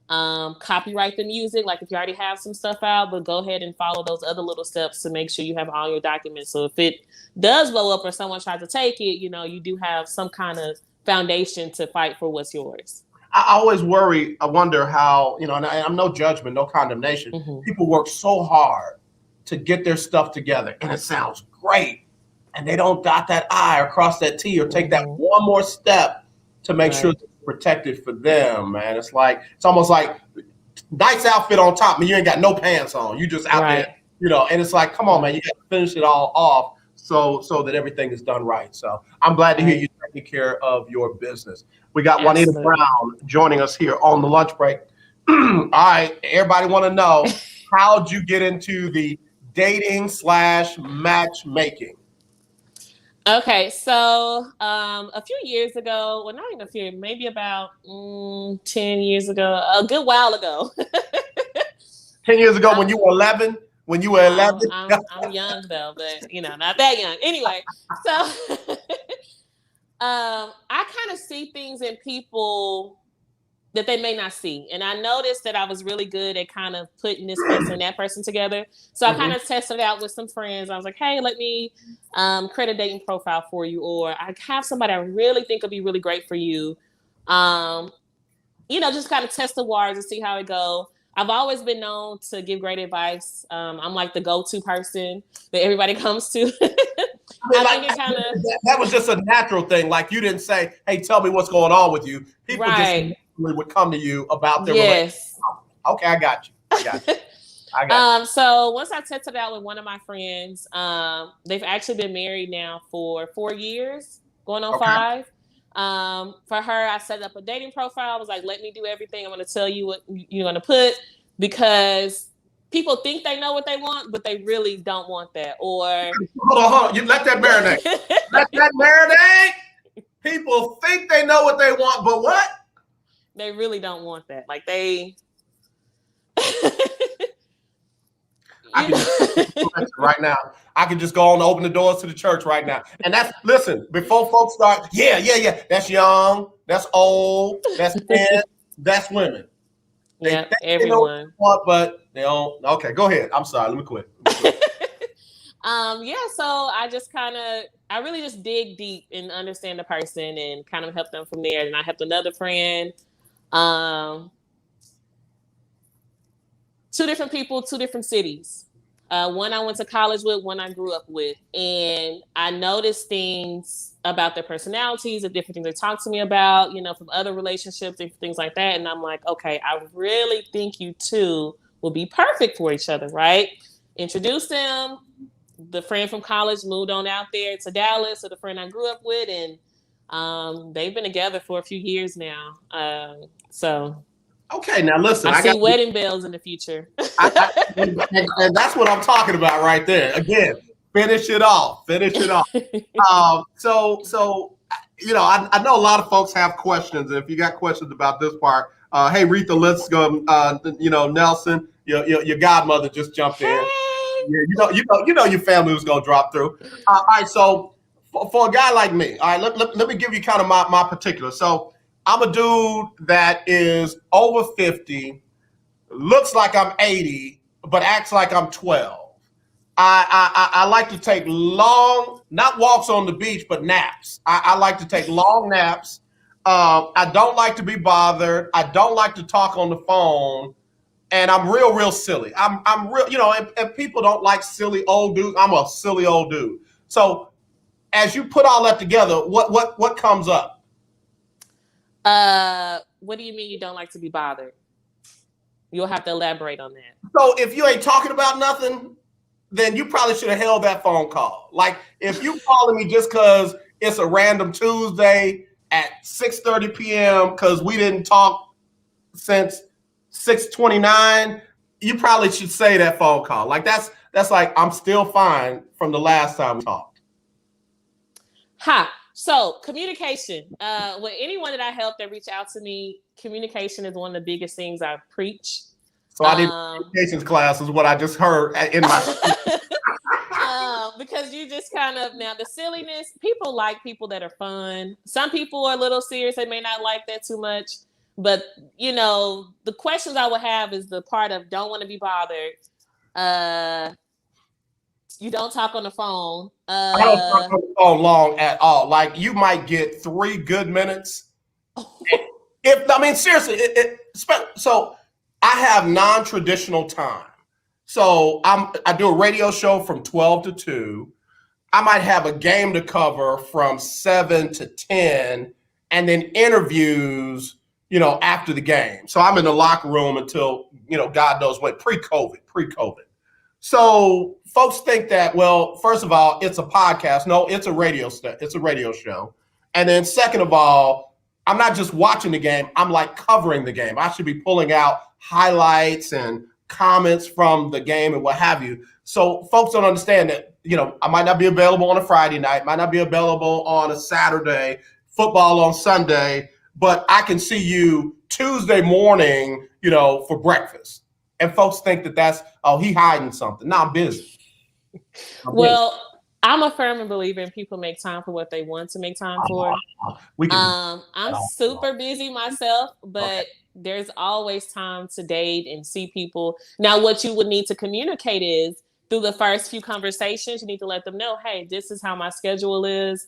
E: copyright the music, like if you already have some stuff out, but go ahead and follow those other little steps to make sure you have all your documents. So if it does blow up or someone tries to take it, you know, you do have some kind of foundation to fight for what's yours.
C: I always worry, I wonder how, you know, and I'm no judgment, no condemnation. Mm-hmm. People work so hard to get their stuff together and it sounds great. And they don't dot that I or cross that T or take that one more step to make sure it's protected for them, man. It's almost like nice outfit on top, but you ain't got no pants on. You just out there, you know, and it's like, come on, man, you got to finish it all off so that everything is done right. So I'm glad to hear you taking care of your business. We got Juanita Brown joining us here on the lunch break. All right, everybody want to know, how'd you get into the dating/matchmaking?
E: Okay, so a few years ago, well, not even a few, maybe about 10 years ago, a good while ago.
C: 10 years ago when you were 11? When you were 11?
E: I'm young, though, but, you know, not that young. Anyway, so I kind of see things in people that they may not see. And I noticed that I was really good at kind of putting this person and that person together. So I kind of tested it out with some friends. I was like, hey, let me create a dating profile for you. Or I have somebody I really think will be really great for you. You know, just kind of test the waters and see how it goes. I've always been known to give great advice. I'm like the go-to person that everybody comes to. I think it kind of...
C: That was just a natural thing. Like, you didn't say, hey, tell me what's going on with you. People just would come to you about their relationship. Okay, I got you. So
E: once I tested it out with one of my friends, they've actually been married now for 4 years, going on 5. For her, I set up a dating profile. I was like, let me do everything. I'm going to tell you what you're going to put, because people think they know what they want, but they really don't want that. Or
C: hold on. You let that marinate. Let that marinate. People think they know what they want, but what?
E: They really don't want that. Like they.
C: I can just right now. I can just go on and open the doors to the church right now. And listen, before folks start, yeah. That's young, that's old, that's men, that's women.
E: Yeah, everyone.
C: But they don't. Okay, go ahead. I'm sorry. Let me quit.
E: So I really just dig deep and understand the person and kind of help them from there. And I helped another friend. 2 different people, 2 different cities. One I went to college with, one I grew up with. And I noticed things about their personalities, the different things they talk to me about, you know, from other relationships and things like that. And I'm like, okay, I really think you 2 will be perfect for each other, right? Introduced them. The friend from college moved on out there to Dallas, so the friend I grew up with, and they've been together for a few years now.
C: Okay, now listen.
E: I see wedding bells in the future.
C: And that's what I'm talking about right there. Again, finish it off. So you know, I know a lot of folks have questions. And if you got questions about this part, hey, Rita, let's go. You know, Nelson, your godmother just jumped in. Yeah, you know your family was gonna drop through. All right, so for a guy like me, all right, let me give you kind of my particulars. So I'm a dude that is over 50, looks like I'm 80, but acts like I'm 12. I like to take long, not walks on the beach, but naps. I like to take long naps. I don't like to be bothered. I don't like to talk on the phone. And I'm real silly. I'm real, if people don't like silly old dudes, I'm a silly old dude. So as you put all that together, what comes up?
E: What do you mean you don't like to be bothered? You'll have to elaborate on that.
C: So if you ain't talking about nothing, then you probably should have held that phone call. Like if you calling me just because it's a random Tuesday at 6:30 p.m. because we didn't talk since 6:29, you probably should say that phone call. Like that's like I'm still fine from the last time we talked.
E: So communication. With anyone that I help that reach out to me, communication is one of the biggest things I preach.
C: So I did communications class is what I just heard in my
E: because you just kind of, now the silliness, people like people that are fun. Some people are a little serious, they may not like that too much. But the questions I would have is the part of don't want to be bothered. You don't talk on the phone.
C: I don't talk on the phone long at all. Like you might get 3 good minutes. Seriously, so I have non-traditional time. So I do a radio show from 12 to 2. I might have a game to cover from 7 to 10, and then interviews, after the game. So I'm in the locker room until, God knows when, pre-COVID. So folks think that, well, first of all, it's a podcast. No, it's a radio show. And then second of all, I'm not just watching the game. I'm like covering the game. I should be pulling out highlights and comments from the game and what have you. So folks don't understand that, I might not be available on a Friday night, might not be available on a Saturday, football on Sunday, but I can see you Tuesday morning, for breakfast. And folks think that that's, he hiding something. No, I'm busy.
E: I'm a firm believer in people make time for what they want to make time for. I'm super busy myself, but there's always time to date and see people. Now, what you would need to communicate is through the first few conversations, you need to let them know, hey, this is how my schedule is.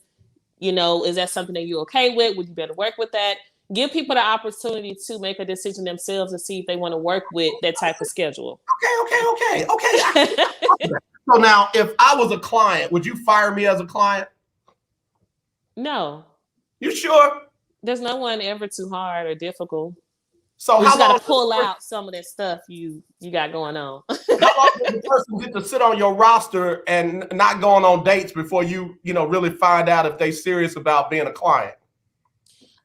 E: Is that something that you're okay with? Would you better work with that? Give people the opportunity to make a decision themselves and see if they want to work with that type of schedule.
C: Okay. So now, if I was a client, would you fire me as a client?
E: No.
C: You sure?
E: There's no one ever too hard or difficult.
C: So
E: you got to pull out some of that stuff you got going on.
C: How long does the person get to sit on your roster and not going on dates before you really find out if they're serious about being a client?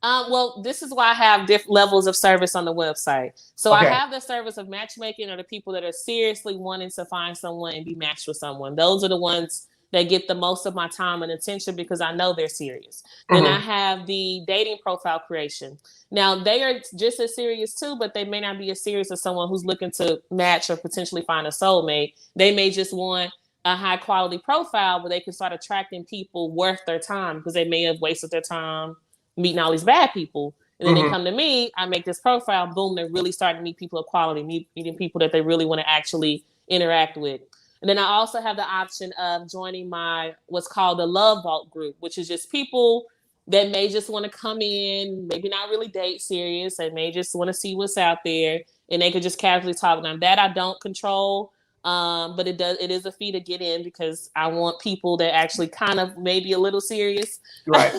E: Well, this is why I have different levels of service on the website. So I have the service of matchmaking, or the people that are seriously wanting to find someone and be matched with someone. Those are the ones that get the most of my time and attention because I know they're serious. Then I have the dating profile creation. Now, they are just as serious too, but they may not be as serious as someone who's looking to match or potentially find a soulmate. They may just want a high quality profile where they can start attracting people worth their time because they may have wasted their time meeting all these bad people. And then they come to me, I make this profile, boom, they're really starting to meet people of quality, meeting people that they really want to actually interact with. And then I also have the option of joining my what's called the Love Vault group, which is just people that may just want to come in, maybe not really date serious, they may just want to see what's out there, and they could just casually talk. Now that I don't control, but it is a fee to get in because I want people that actually kind of maybe a little serious.
C: Right.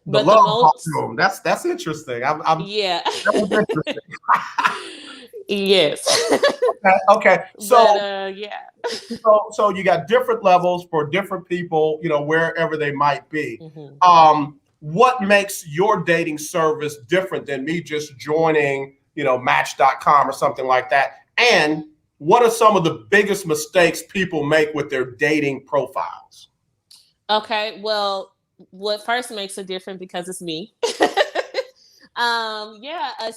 E: But
C: the most that's interesting.
E: Yeah.
C: That was interesting.
E: Yes.
C: Okay. So
E: yeah.
C: So you got different levels for different people, wherever they might be. What makes your dating service different than me just joining, Match.com or something like that? And what are some of the biggest mistakes people make with their dating profiles?
E: Okay, well, what first makes it different because it's me. It's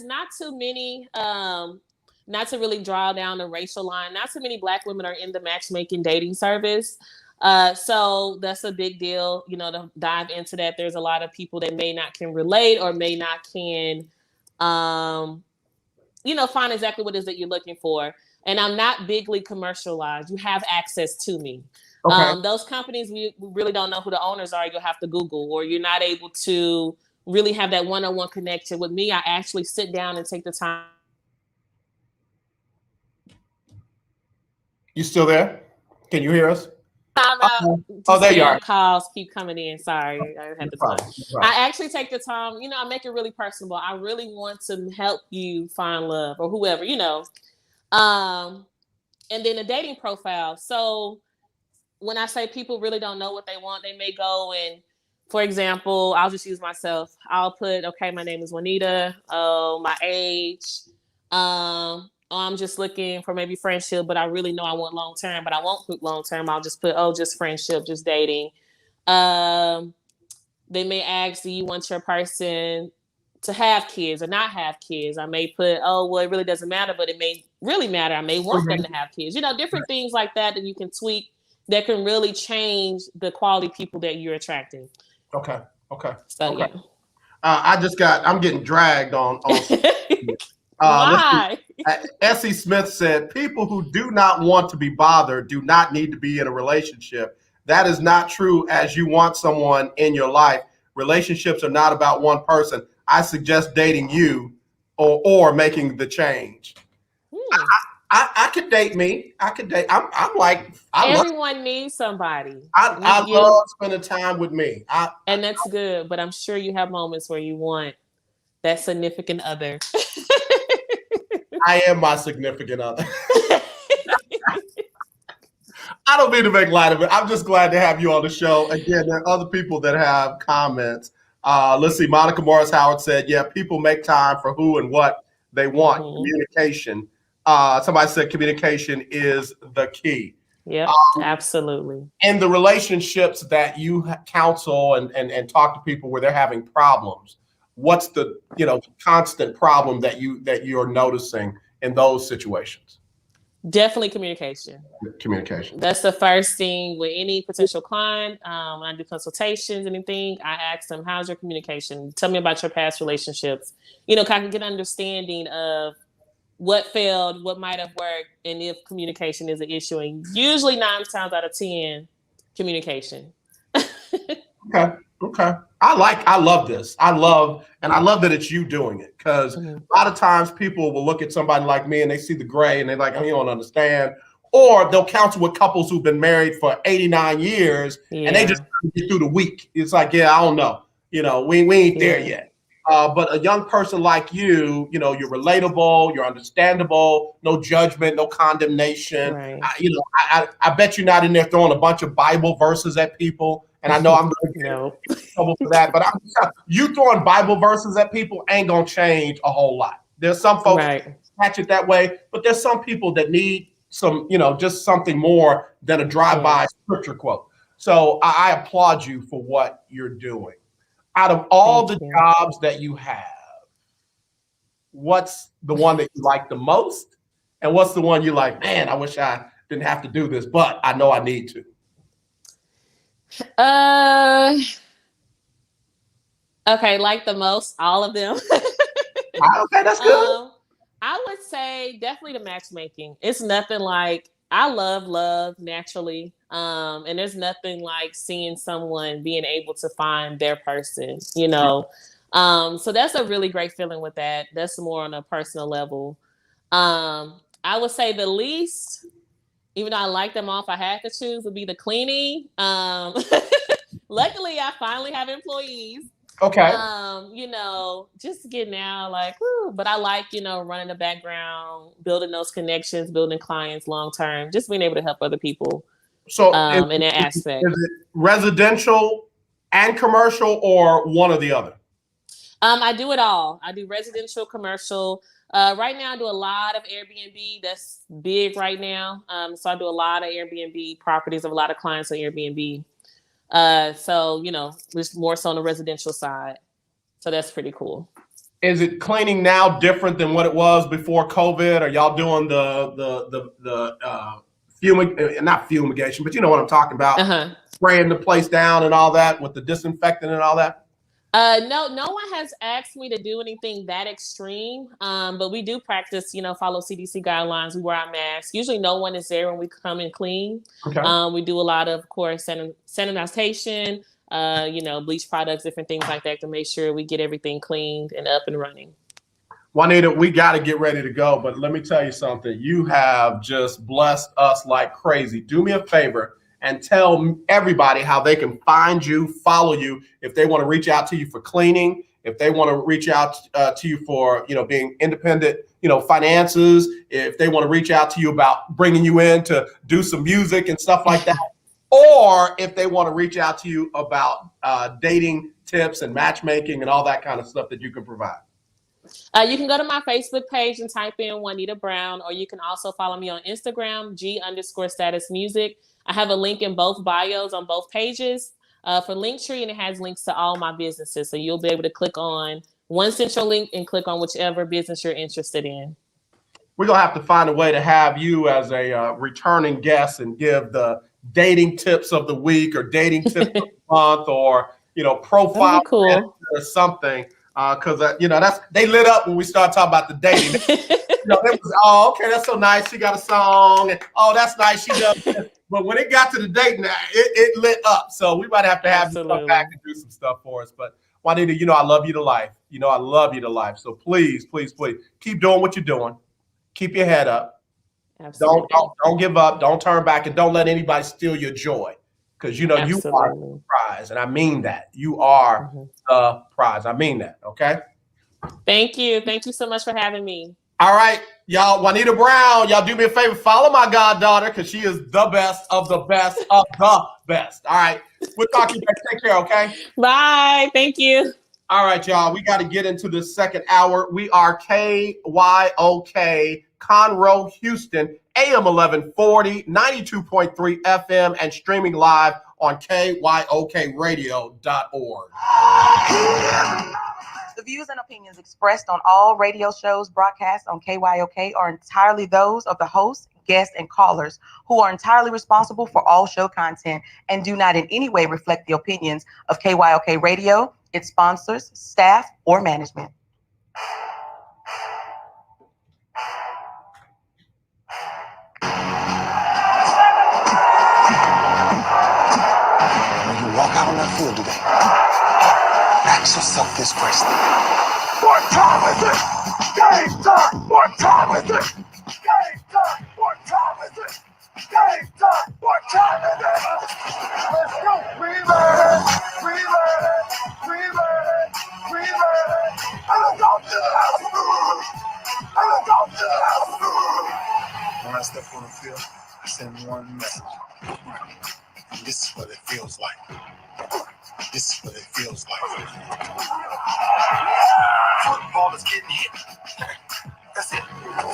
E: not too many. Not to really draw down the racial line, not too many Black women are in the matchmaking dating service. So that's a big deal, to dive into that. There's a lot of people that may not can relate or may not can, find exactly what it is that you're looking for. And I'm not bigly commercialized. You have access to me. Okay. Those companies, we really don't know who the owners are. You'll have to Google, or you're not able to really have that one-on-one connection. With me, I actually sit down and take the time.
C: You still there? Can you hear us?
E: Oh,
C: there you are.
E: Calls keep coming in. Sorry, I had the time.
C: No
E: I actually take the time. I make it really personable. I really want to help you find love or whoever, And then a dating profile. So when I say people really don't know what they want, they may go and, for example, I'll just use myself. I'll put, okay, my name is Juanita. Oh, my age. I'm just looking for maybe friendship, but I really know I want long term, but I won't put long term. I'll just put, just friendship, just dating. They may ask, do you want your person to have kids or not have kids? I may put, it really doesn't matter, but it may really matter. I may want them to have kids. Different things like that you can tweak that can really change the quality of people that you're attracting.
C: Okay.
E: So,
C: okay. Yeah. I'm getting dragged on.
E: Why?
C: Essie Smith said, people who do not want to be bothered do not need to be in a relationship. That is not true, as you want someone in your life. Relationships are not about one person. I suggest dating you or making the change. I could date me. I could date.
E: Everyone needs somebody.
C: I love spending time with me.
E: And that's good, but I'm sure you have moments where you want that significant other.
C: I am my significant other. I don't mean to make light of it. I'm just glad to have you on the show. Again, there are other people that have comments. Let's see. Monica Morris Howard said, yeah, people make time for who and what they want. Communication. Somebody said communication is the key.
E: Yeah, absolutely.
C: And the relationships that you counsel and talk to people where they're having problems, what's the constant problem that you're noticing in those situations?
E: Definitely communication. That's the first thing with any potential client. When I do consultations, anything, I ask them, how's your communication? Tell me about your past relationships. Kind of get an understanding of what failed, what might have worked, and if communication is an issue. And usually 9 times out of 10, communication.
C: Okay. I love this. I love that it's you doing it, because a lot of times people will look at somebody like me and they see the gray and they're like, you don't understand. Or they'll counsel with couples who've been married for 89 years and they just get through the week. It's like, I don't know. We ain't there yet. But a young person like you, you're relatable, you're understandable, no judgment, no condemnation.
E: Right.
C: I bet you're not in there throwing a bunch of Bible verses at people. And I know I'm going to get in trouble for that, but you throwing Bible verses at people ain't going to change a whole lot. There's some folks that catch it that way, but there's some people that need some, just something more than a drive-by scripture quote. So I applaud you for what you're doing. Out of all the jobs that you have, what's the one that you like the most? And what's the one you're like, man, I wish I didn't have to do this, but I know I need to?
E: Okay, like the most, all of them.
C: Okay, that's good.
E: I would say definitely the matchmaking. It's nothing like, I love naturally. And there's nothing like seeing someone being able to find their person, So that's a really great feeling with that. That's more on a personal level. I would say the least, even though I like them all, if I had to choose, would be the cleaning. Luckily, I finally have employees.
C: Okay.
E: Just getting out, but I like, running the background, building those connections, building clients long term, just being able to help other people.
C: So
E: in that aspect.
C: Is it residential and commercial, or one or the other?
E: I do it all. I do residential, commercial. Right now I do a lot of Airbnb. That's big right now. So I do a lot of Airbnb properties, of a lot of clients on Airbnb. So, just more so on the residential side. So that's pretty cool.
C: Is it cleaning now different than what it was before COVID? Are y'all doing the not fumigation, but you know what I'm talking about? Spraying the place down and all that with the disinfectant and all that?
E: No one has asked me to do anything that extreme. But we do practice, follow CDC guidelines. We wear our masks. Usually no one is there when we come and clean.
C: Okay.
E: We do a lot of course, sanitization. bleach products, different things like that to make sure we get everything cleaned and up and running.
C: Juanita, we got to get ready to go, but let me tell you something. You have just blessed us like crazy. Do me a favor and tell everybody how they can find you, follow you, if they want to reach out to you for cleaning, if they want to reach out to you for, being independent, finances, if they want to reach out to you about bringing you in to do some music and stuff like that, or if they want to reach out to you about dating tips and matchmaking and all that kind of stuff that you can provide.
E: You can go to my Facebook page and type in Juanita Brown, or you can also follow me on Instagram, G_statusmusic. I have a link in both bios on both pages for Linktree, and it has links to all my businesses. So you'll be able to click on one central link and click on whichever business you're interested in.
C: We're going to have to find a way to have you as a returning guest and give the dating tips of the week or dating tips of the month or, profile
E: cool.
C: or something. Because they lit up when we started talking about the dating. It was, okay, that's so nice. She got a song, and that's nice. She does this. But when it got to the dating, it lit up. So we might have to have you come back and do some stuff for us. But Juanita, I love you to life. I love you to life. So please, please, please keep doing what you're doing. Keep your head up.
E: Absolutely.
C: Don't give up. Don't turn back, and don't let anybody steal your joy. Because you are the prize, and I mean that. You are the prize. I mean that. Okay.
E: Thank you. Thank you so much for having me.
C: All right, y'all. Juanita Brown, y'all do me a favor. Follow my goddaughter because she is the best of the best of the best. All right. We'll talk to you next. Take care. Okay.
E: Bye. Thank you.
C: All right, y'all. We got to get into the second hour. We are KYOK, Conroe, Houston. AM 1140, 92.3 FM, and streaming live on KYOKradio.org.
A: The views and opinions expressed on all radio shows broadcast on KYOK are entirely those of the hosts, guests, and callers, who are entirely responsible for all show content and do not in any way reflect the opinions of KYOK Radio, its sponsors, staff, or management.
B: Walk out on that field today. Ask yourself this question. What time is it? Game time! What time is it? Game time! What time is it? Game time! What time is it? Let's go! Reload! Reload! Reload! Reload! I'm going to the house! I'm going to the house! When I step on the field, I send one message. This is what it feels like. This is what it feels like. Football is getting hit. That's it.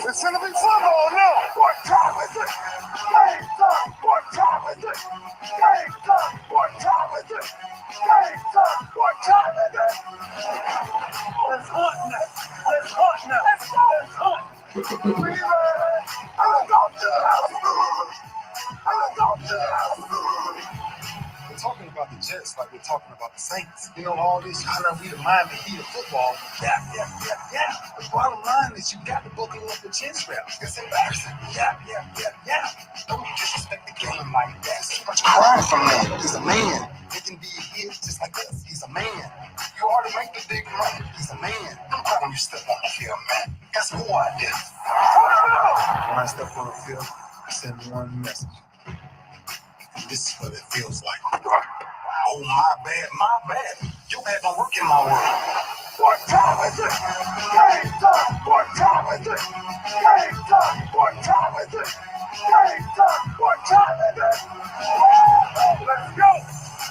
B: It's gonna be football now. What time is it? Game time. What time is it? Game time. What time is it? Game time. What time is it? Let's hunt now. Let's hunt now. Let's hunt. We ready? I'm going to the house. I'm going to the house. We're talking about the Jets like we're talking about the Saints. All this, how do we the Miami Heat of football? Yeah. The bottom line is you got to buckle up the chin straps. It's embarrassing. Yeah. Don't disrespect the game like that. So much crying from him. He's a man. He can be a hit just like us. He's a man. You already make the big money. He's a man. I'm proud when you step on the field, man. That's who I did. When I step on the field, I send one message. This is what it feels like. Oh, my bad. You had no work in my world. What time is it? Game time. What time is it? Game time. What time is it? Game time. What time is it? Let's go.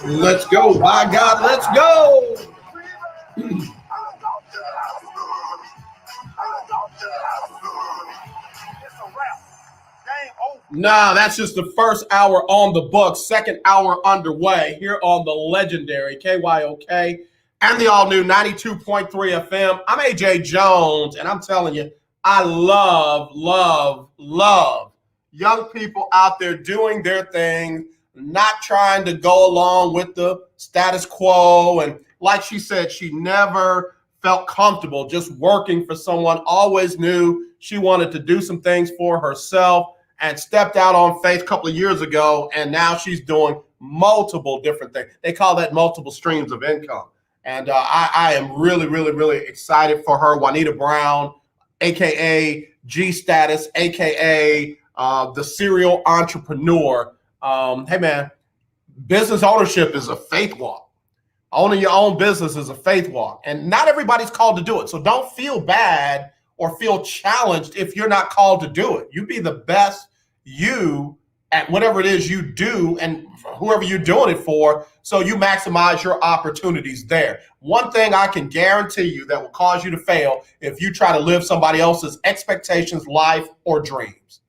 C: Let's go. By God, let's go.
B: It's a wrap. Game over.
C: Nah, that's just the first hour on the books. Second hour underway here on the legendary KYOK and the all-new 92.3 FM. I'm AJ Jones, and I'm telling you, I love young people out there doing their thing, not trying to go along with the status quo. And like she said, she never felt comfortable just working for someone, always knew she wanted to do some things for herself, and stepped out on faith a couple of years ago, and now she's doing multiple different things. They call that multiple streams of income. And I am really, really, really excited for her. Juanita Brown, AKA G Status, AKA the serial entrepreneur. Hey, man, business ownership is a faith walk. Owning your own business is a faith walk. And not everybody's called to do it. So don't feel bad or feel challenged if you're not called to do it. You be the best you at whatever it is you do and whoever you're doing it for, so you maximize your opportunities there. One thing I can guarantee you that will cause you to fail if you try to live somebody else's expectations, life, or dreams.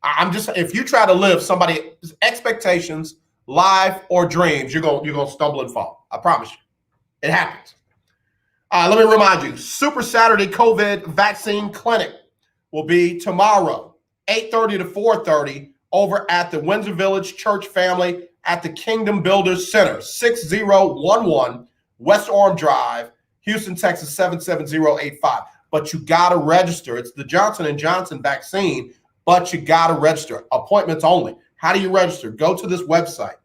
C: If you try to live somebody's expectations, life, or dreams, you're gonna stumble and fall. I promise you. It happens. Let me remind you, Super Saturday COVID vaccine clinic will be tomorrow, 8:30 to 4:30, over at the Windsor Village Church Family at the Kingdom Builders Center, 6011 West Orem Drive, Houston, Texas, 77085. But you got to register. It's the Johnson & Johnson vaccine, but you got to register. Appointments only. How do you register? Go to this website,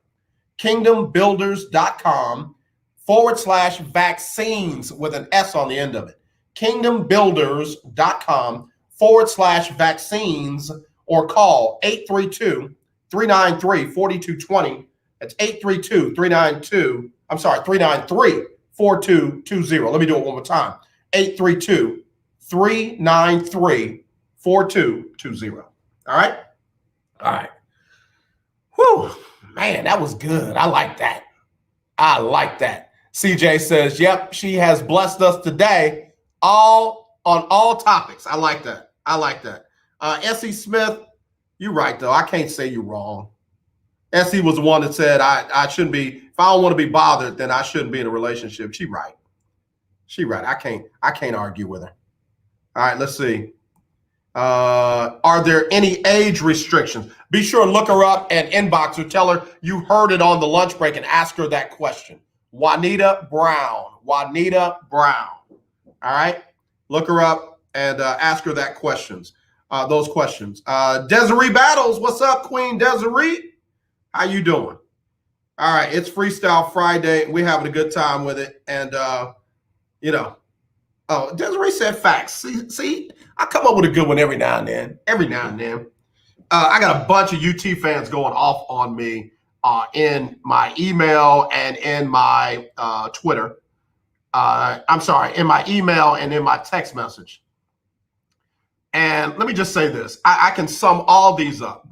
C: kingdombuilders.com/vaccines with an S on the end of it. kingdombuilders.com/vaccines, or call 832-393-4220. That's 393-4220. Let me do it one more time. 832-393-4220. All right? All right. Whew, man, that was good. I like that. CJ says, yep, she has blessed us today on all topics. I like that. S.E. Smith, you're right, though. I can't say you're wrong. S.E. was the one that said I shouldn't be, if I don't want to be bothered, then I shouldn't be in a relationship. She right. I can't argue with her. All right, let's see. Are there any age restrictions? Be sure to look her up and inbox her. Tell her you heard it on the lunch break and ask her that question. Juanita Brown. All right? Look her up and ask her those questions. Desiree Battles, what's up, Queen Desiree? How you doing? All right, it's Freestyle Friday. We're having a good time with it. And, Desiree said facts. See, I come up with a good one every now and then. I got a bunch of UT fans going off on me in my email and in my Twitter. In my email and in my text message. And let me just say this. I can sum all these up.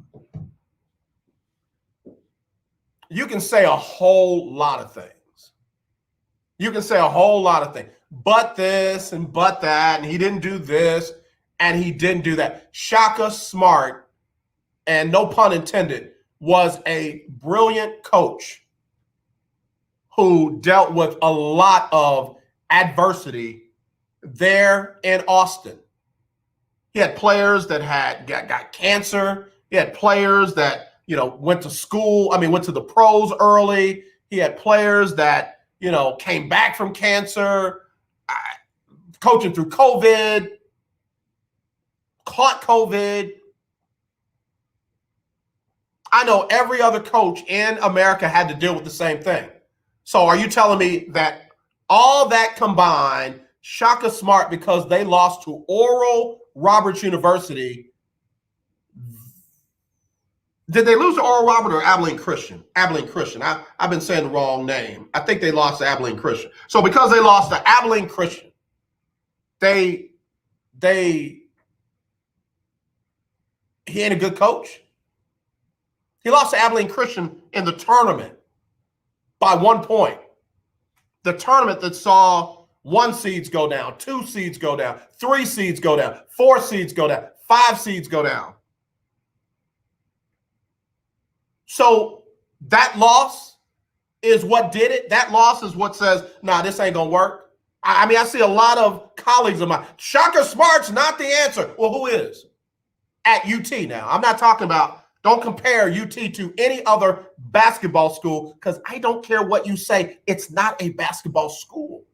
C: You can say a whole lot of things. But this and but that, and he didn't do this and he didn't do that. Shaka Smart, and no pun intended, was a brilliant coach who dealt with a lot of adversity there in Austin. He had players that got cancer. He had players that, went to the pros early. He had players that, came back from cancer, coaching through COVID, caught COVID. I know every other coach in America had to deal with the same thing. So are you telling me that all that combined, Shaka Smart, because they lost to Oral Roberts University, did they lose to Oral Roberts or Abilene Christian? Abilene Christian. I've been saying the wrong name. I think they lost to Abilene Christian. So because they lost to Abilene Christian, he ain't a good coach. He lost to Abilene Christian in the tournament by 1 point. The tournament that saw 1 seeds go down, 2 seeds go down, 3 seeds go down, 4 seeds go down, 5 seeds go down. So that loss is what did it. That loss is what says, nah, this ain't going to work. I see a lot of colleagues of mine. Shaka Smart's not the answer. Well, who is? At UT now. I'm not talking about, don't compare UT to any other basketball school, because I don't care what you say. It's not a basketball school.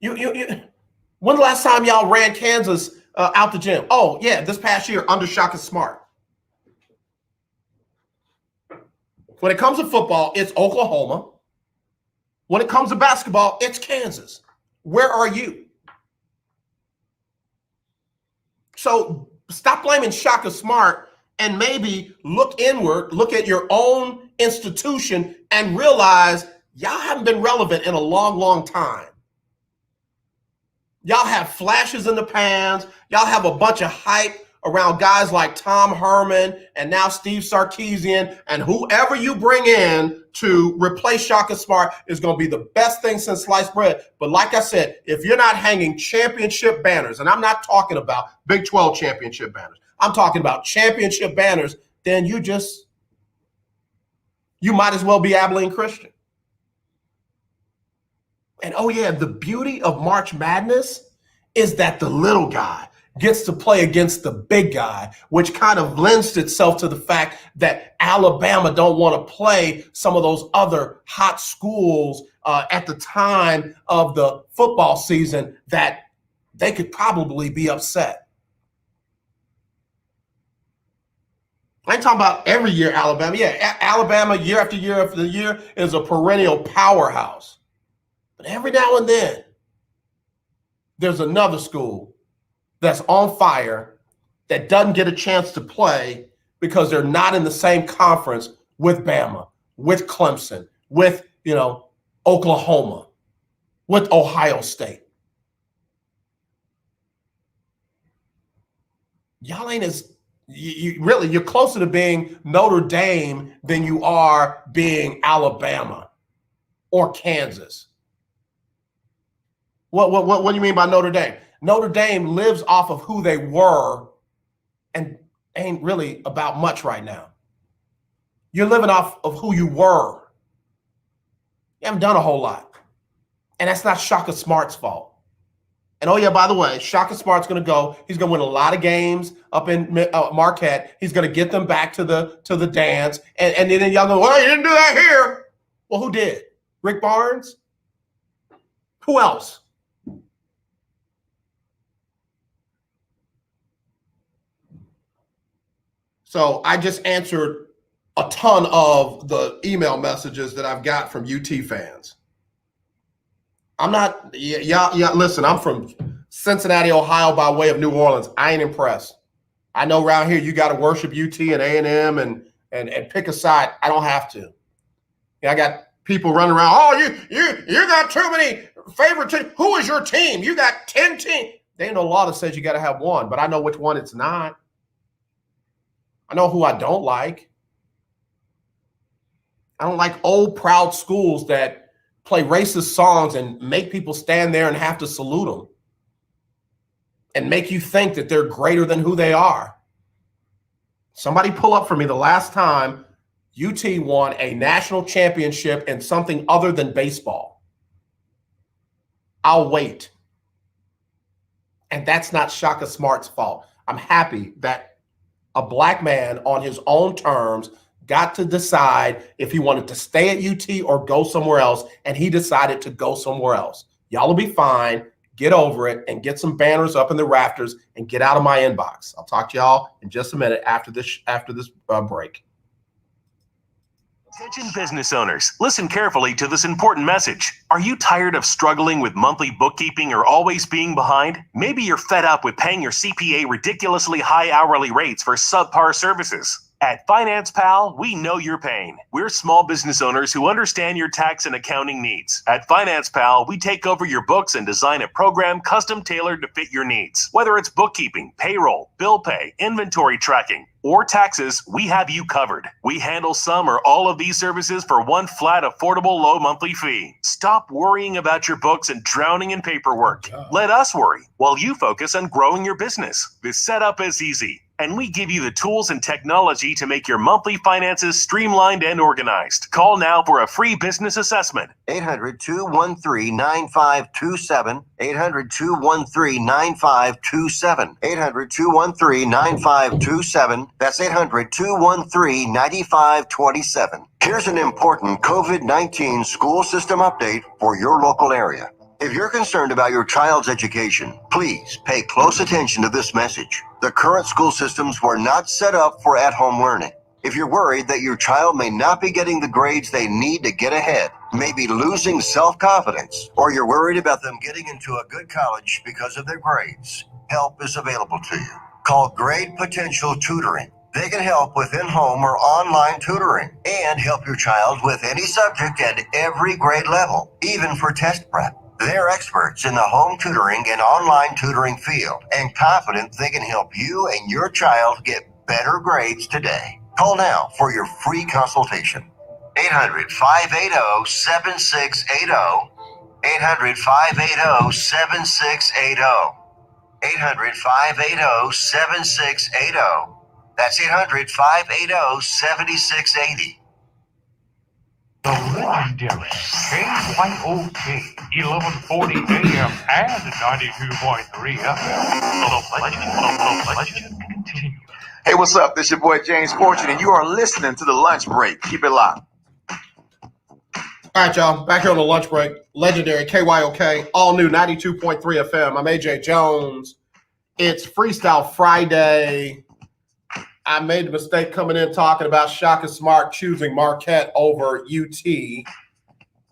C: When the last time y'all ran Kansas out the gym? Oh, yeah, this past year under Shaka Smart. When it comes to football, it's Oklahoma. When it comes to basketball, it's Kansas. Where are you? So stop blaming Shaka Smart and maybe look inward, look at your own institution and realize y'all haven't been relevant in a long, long time. Y'all have flashes in the pans. Y'all have a bunch of hype around guys like Tom Herman and now Steve Sarkisian, and whoever you bring in to replace Shaka Smart is going to be the best thing since sliced bread. But like I said, if you're not hanging championship banners, and I'm not talking about Big 12 championship banners, I'm talking about championship banners, then you might as well be Abilene Christian. And oh yeah, the beauty of March Madness is that the little guy gets to play against the big guy, which kind of lends itself to the fact that Alabama don't want to play some of those other hot schools at the time of the football season that they could probably be upset. I ain't talking about every year Alabama. Yeah, Alabama year after year after year is a perennial powerhouse. But every now and then, there's another school that's on fire that doesn't get a chance to play because they're not in the same conference with Bama, with Clemson, with, Oklahoma, with Ohio State. Y'all ain't as, you're closer to being Notre Dame than you are being Alabama or Kansas. What do you mean by Notre Dame? Notre Dame lives off of who they were and ain't really about much right now. You're living off of who you were. You haven't done a whole lot. And that's not Shaka Smart's fault. And oh yeah, by the way, Shaka Smart's going to go. He's going to win a lot of games up in Marquette. He's going to get them back to the dance. And then y'all go, well, you didn't do that here. Well, who did? Rick Barnes? Who else? So I just answered a ton of the email messages that I've got from UT fans. I'm not, listen, I'm from Cincinnati, Ohio by way of New Orleans. I ain't impressed. I know around here you got to worship UT and A&M and pick a side. I don't have to. I got people running around, oh, you got too many favorite teams. Who is your team? You got 10 teams. There ain't no law that says you got to have one, but I know which one it's not. I know who I don't like. I don't like old, proud schools that play racist songs and make people stand there and have to salute them and make you think that they're greater than who they are. Somebody pull up for me the last time UT won a national championship in something other than baseball. I'll wait. And that's not Shaka Smart's fault. I'm happy that a black man on his own terms got to decide if he wanted to stay at UT or go somewhere else, and he decided to go somewhere else. Y'all will be fine. Get over it and get some banners up in the rafters and get out of my inbox. I'll talk to y'all in just a minute after this break.
H: Attention business owners, listen carefully to this important message. Are you tired of struggling with monthly bookkeeping or always being behind? Maybe you're fed up with paying your CPA ridiculously high hourly rates for subpar services. At Finance Pal, we know your pain. We're small business owners who understand your tax and accounting needs. At Finance Pal, we take over your books and design a program custom tailored to fit your needs. Whether it's bookkeeping, payroll, bill pay, inventory tracking, or taxes, we have you covered. We handle some or all of these services for one flat, affordable, low monthly fee. Stop worrying about your books and drowning in paperwork. Let us worry while you focus on growing your business. This setup is easy, and we give you the tools and technology to make your monthly finances streamlined and organized. Call now for a free business assessment.
G: 800-213-9527. 800-213-9527. 800-213-9527. That's 800-213-9527. Here's an important COVID-19 school system update for your local area. If you're concerned about your child's education, please pay close attention to this message. The current school systems were not set up for at-home learning. If you're worried that your child may not be getting the grades they need to get ahead, maybe losing self-confidence, or you're worried about them getting into a good college because of their grades, help is available to you. Call Grade Potential Tutoring. They can help with in-home or online tutoring and help your child with any subject at every grade level, even for test prep. They're experts in the home tutoring and online tutoring field and confident they can help you and your child get better grades today. Call now for your free consultation. 800-580-7680. 800-580-7680. 800-580-7680. That's 800-580-7680.
D: The legendary KYOK 1140 AM and 92.3 FM. The legend continues.
F: Hey, what's up? This your boy James Fortune, and you are listening to The Lunch Break. Keep it locked.
C: All right, y'all. Back here on the lunch break. Legendary KYOK, all new 92.3 FM. I'm AJ Jones. It's Freestyle Friday. I made the mistake coming in talking about Shaka Smart choosing Marquette over UT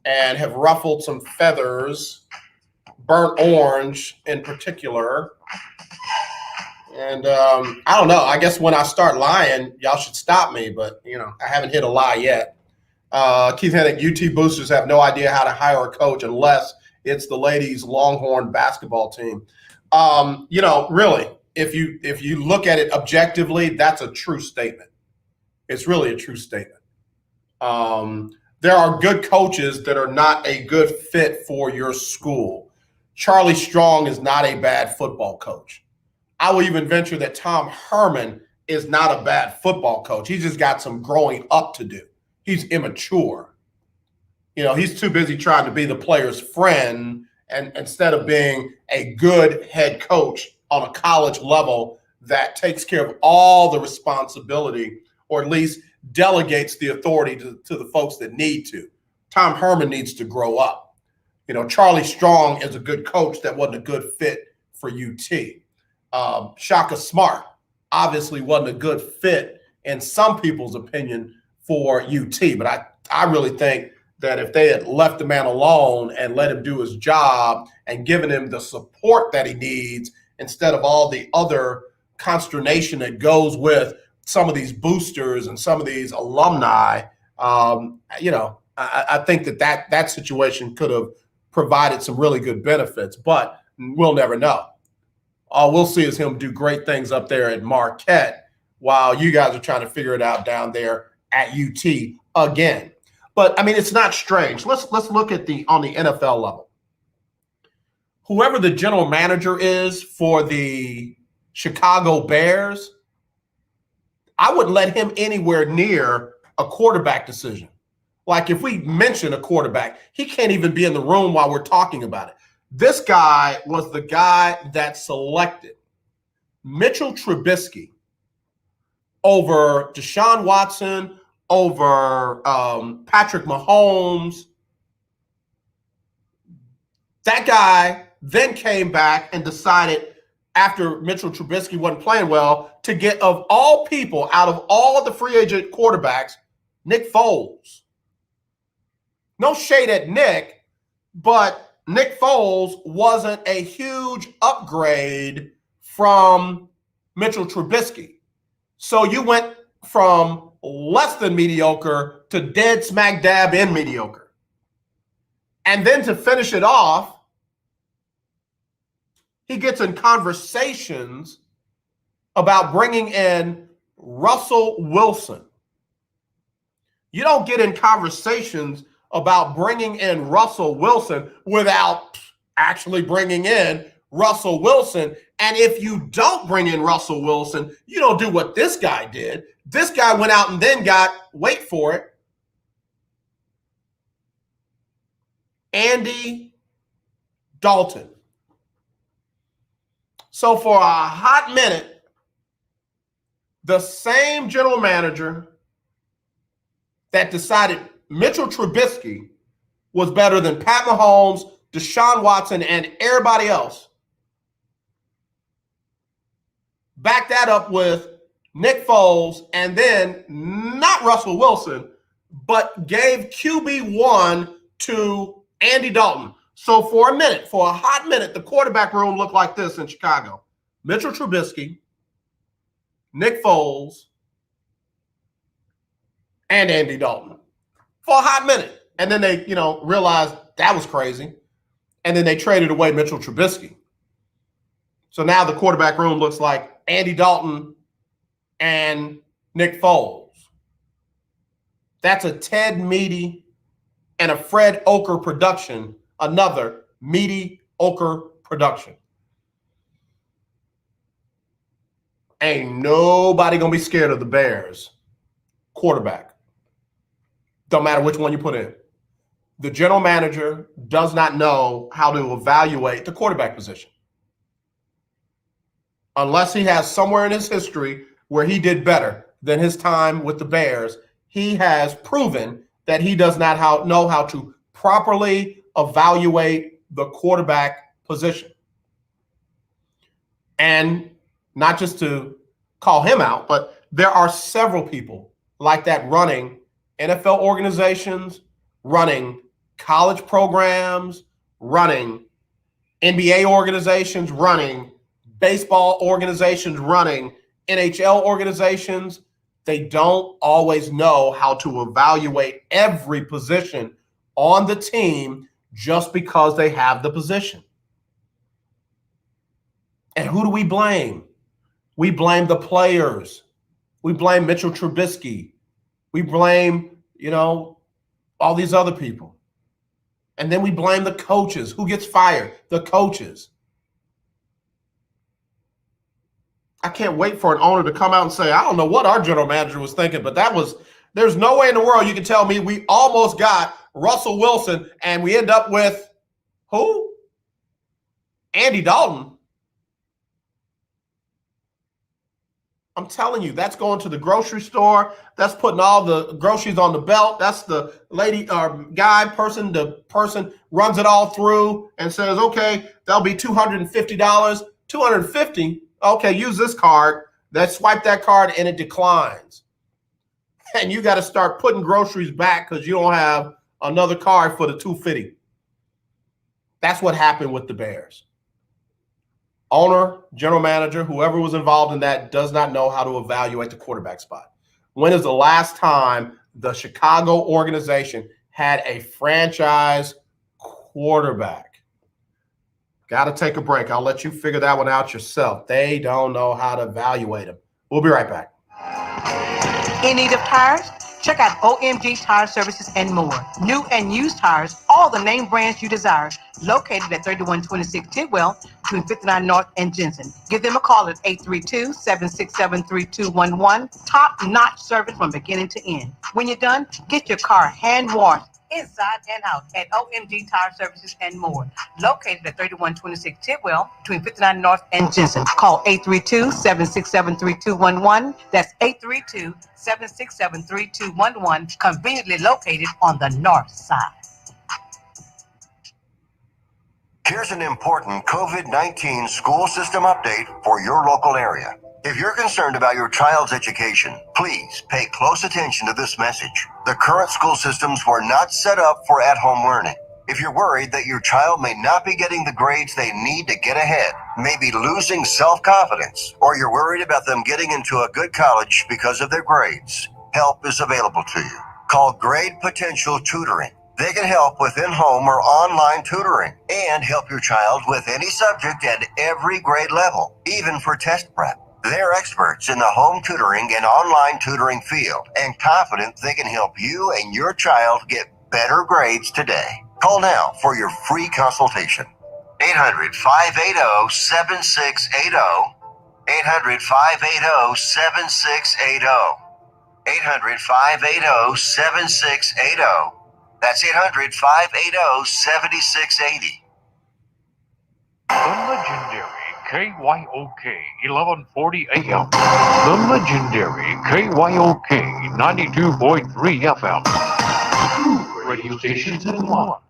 C: and have ruffled some feathers, burnt orange in particular. And I don't know. I guess when I start lying, y'all should stop me. But, I haven't hit a lie yet. Keith Hennig, UT boosters have no idea how to hire a coach unless it's the ladies' Longhorn basketball team. Really, if you look at it objectively, that's a true statement. It's really a true statement. There are good coaches that are not a good fit for your school. Charlie Strong is not a bad football coach. I will even venture that Tom Herman is not a bad football coach. He's just got some growing up to do. He's immature. He's too busy trying to be the player's friend and instead of being a good head coach on a college level that takes care of all the responsibility or at least delegates the authority to the folks that need to. Tom Herman needs to grow up. Charlie Strong is a good coach that wasn't a good fit for UT. Shaka Smart obviously wasn't a good fit in some people's opinion for UT, but I really think that if they had left the man alone and let him do his job and given him the support that he needs instead of all the other consternation that goes with some of these boosters and some of these alumni, I think that situation could have provided some really good benefits, but we'll never know. All we'll see is him do great things up there at Marquette while you guys are trying to figure it out down there at UT again. But it's not strange. Let's look at on the NFL level. Whoever the general manager is for the Chicago Bears, I wouldn't let him anywhere near a quarterback decision. Like if we mention a quarterback, he can't even be in the room while we're talking about it. This guy was the guy that selected Mitchell Trubisky over Deshaun Watson, over Patrick Mahomes. That guy then came back and decided after Mitchell Trubisky wasn't playing well to get, of all people, out of all of the free agent quarterbacks, Nick Foles. No shade at Nick, but Nick Foles wasn't a huge upgrade from Mitchell Trubisky. So you went from less than mediocre to dead smack dab in mediocre. And then to finish it off, he gets in conversations about bringing in Russell Wilson. You don't get in conversations about bringing in Russell Wilson without actually bringing in Russell Wilson. And if you don't bring in Russell Wilson, you don't do what this guy did. This guy went out and then got, wait for it, Andy Dalton. So for a hot minute, the same general manager that decided Mitchell Trubisky was better than Pat Mahomes, Deshaun Watson, and everybody else, back that up with Nick Foles, and then not Russell Wilson, but gave QB1 to Andy Dalton. So for a hot minute, the quarterback room looked like this in Chicago. Mitchell Trubisky, Nick Foles, and Andy Dalton for a hot minute. And then they, realized that was crazy. And then they traded away Mitchell Trubisky. So now the quarterback room looks like Andy Dalton and Nick Foles. That's a Ted Meady and a Fred Oker production, another Meady Oker production. Ain't nobody going to be scared of the Bears quarterback. Don't matter which one you put in. The general manager does not know how to evaluate the quarterback position. Unless he has somewhere in his history where he did better than his time with the Bears, he has proven that he does not know how to properly evaluate the quarterback position. And not just to call him out, but there are several people like that running NFL organizations, running college programs, running NBA organizations, running baseball organizations, running NHL organizations. They don't always know how to evaluate every position on the team just because they have the position. And who do we blame? We blame the players. We blame Mitchell Trubisky. We blame, all these other people. And then we blame the coaches. Who gets fired? The coaches. I can't wait for an owner to come out and say, I don't know what our general manager was thinking, but there's no way in the world you can tell me we almost got Russell Wilson and we end up with who? Andy Dalton. I'm telling you, that's going to the grocery store. That's putting all the groceries on the belt. That's the lady or the person runs it all through and says, okay, that'll be $250. $250. Okay, use this card. Swipe that card and it declines. And you got to start putting groceries back because you don't have another card for the $250. That's what happened with the Bears. Owner, general manager, whoever was involved in that does not know how to evaluate the quarterback spot. When is the last time the Chicago organization had a franchise quarterback? Got to take a break. I'll let you figure that one out yourself. They don't know how to evaluate them. We'll be right back.
A: In need of tires? Check out OMG Tire Services and more. New and used tires, all the name brands you desire, located at 3126 Tidwell between 59 North and Jensen. Give them a call at 832-767-3211. Top-notch service from beginning to end. When you're done, get your car hand-washed inside and out at OMG Tire Services and more. Located at 3126 Tidwell between 59 North and Jensen. Call 832-767-3211. That's 832-767-3211. Conveniently located on the north side.
G: Here's an important COVID-19 school system update for your local area. If you're concerned about your child's education, please pay close attention to this message. The current school systems were not set up for at-home learning. If you're worried that your child may not be getting the grades they need to get ahead, maybe losing self-confidence, or you're worried about them getting into a good college because of their grades, help is available to you. Call Grade Potential Tutoring. They can help with in-home or online tutoring and help your child with any subject at every grade level, even for test prep. They're experts in the home tutoring and online tutoring field and confident they can help you and your child get better grades today. Call now for your free consultation. 800-580-7680. 800-580-7680. 800-580-7680. That's 800-580-7680.
D: The legendary KYOK 1140 AM. The legendary KYOK 92.3 FM. Two radio stations in one.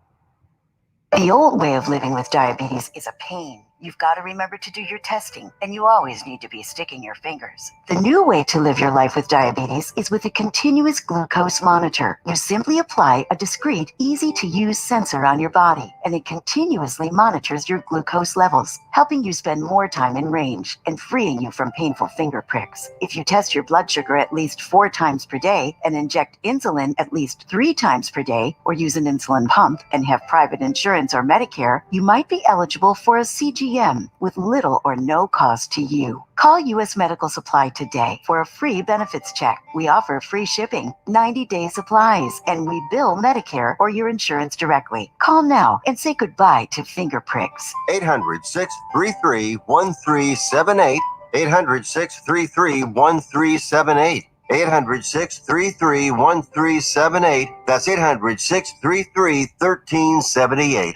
I: The old way of living with diabetes is a pain. You've got to remember to do your testing, and you always need to be sticking your fingers. The new way to live your life with diabetes is with a continuous glucose monitor. You simply apply a discreet, easy-to-use sensor on your body, and it continuously monitors your glucose levels, helping you spend more time in range and freeing you from painful finger pricks. If you test your blood sugar at least 4 times per day and inject insulin at least 3 times per day, or use an insulin pump and have private insurance or Medicare, you might be eligible for a CGM with little or no cost to you. Call U.S. Medical Supply today for a free benefits check. We offer free shipping, 90-day supplies, and we bill Medicare or your insurance directly. Call now and say goodbye to finger pricks.
G: 800-633-1378. 800-633-1378. 800-633-1378. That's 800-633-1378.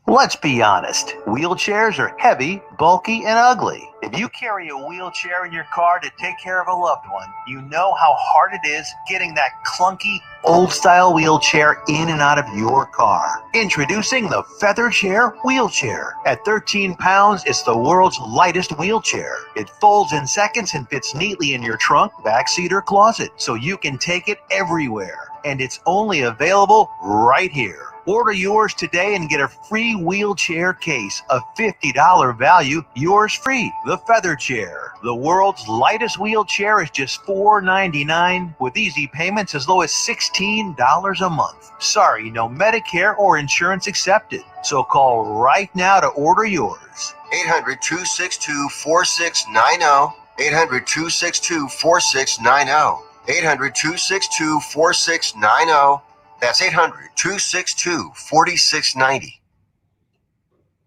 J: Let's be honest, wheelchairs are heavy, bulky, and ugly. If you carry a wheelchair in your car to take care of a loved one, you know how hard it is getting that clunky, old-style wheelchair in and out of your car. Introducing the Feather Chair Wheelchair. At 13 pounds, it's the world's lightest wheelchair. It folds in seconds and fits neatly in your trunk, backseat, or closet, so you can take it everywhere. And it's only available right here. Order yours today and get a free wheelchair case, a $50 value, yours free. The Feather Chair. The world's lightest wheelchair is just $4.99 with easy payments as low as $16 a month. Sorry, no Medicare or insurance accepted. So call right now to order yours.
G: 800-262-4690. 800-262-4690. 800-262-4690. That's 800-262-4690.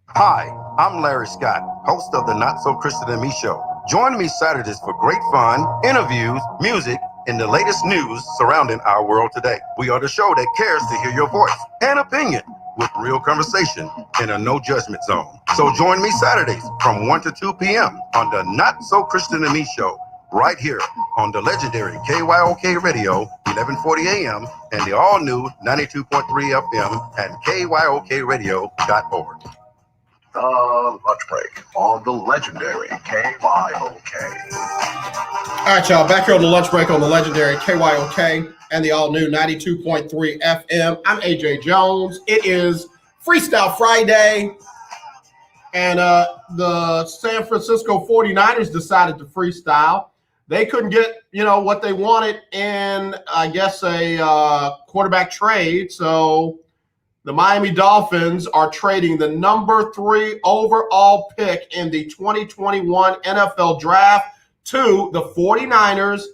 K: Hi, I'm Larry Scott, host of the Not So Christian and Me Show. Join me Saturdays for great fun, interviews, music, and the latest news surrounding our world today. We are the show that cares to hear your voice and opinion with real conversation in a no judgment zone. So join me Saturdays from 1 to 2 p.m. on the Not So Christian and Me Show, right here on the legendary KYOK Radio, 1140 AM, and the all-new 92.3 FM at KYOKradio.org.
B: The Lunch Break on the legendary KYOK.
C: All right, y'all, back here on the Lunch Break on the legendary KYOK and the all-new 92.3 FM. I'm AJ Jones. It is Freestyle Friday, and the San Francisco 49ers decided to freestyle. They couldn't get, what they wanted in, I guess, a quarterback trade. So the Miami Dolphins are trading the number 3 overall pick in the 2021 NFL Draft to the 49ers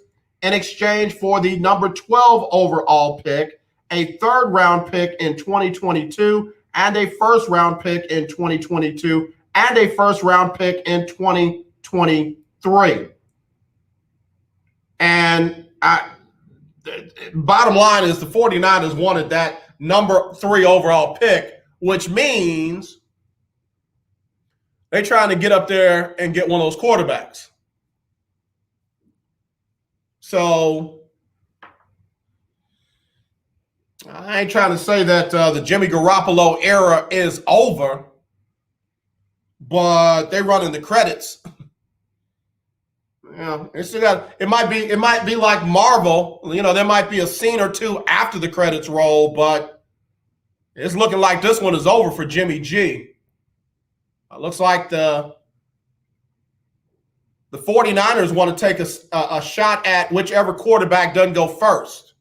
C: in exchange for the number 12 overall pick, a third-round pick in 2022, and a first-round pick in 2022, and a first-round pick in 2023. And bottom line is the 49ers wanted that number 3 overall pick, which means they're trying to get up there and get one of those quarterbacks. So I ain't trying to say that the Jimmy Garoppolo era is over, but they're running the credits. Yeah, it might be like Marvel. There might be a scene or two after the credits roll, but it's looking like this one is over for Jimmy G. It looks like the 49ers want to take a shot at whichever quarterback doesn't go first,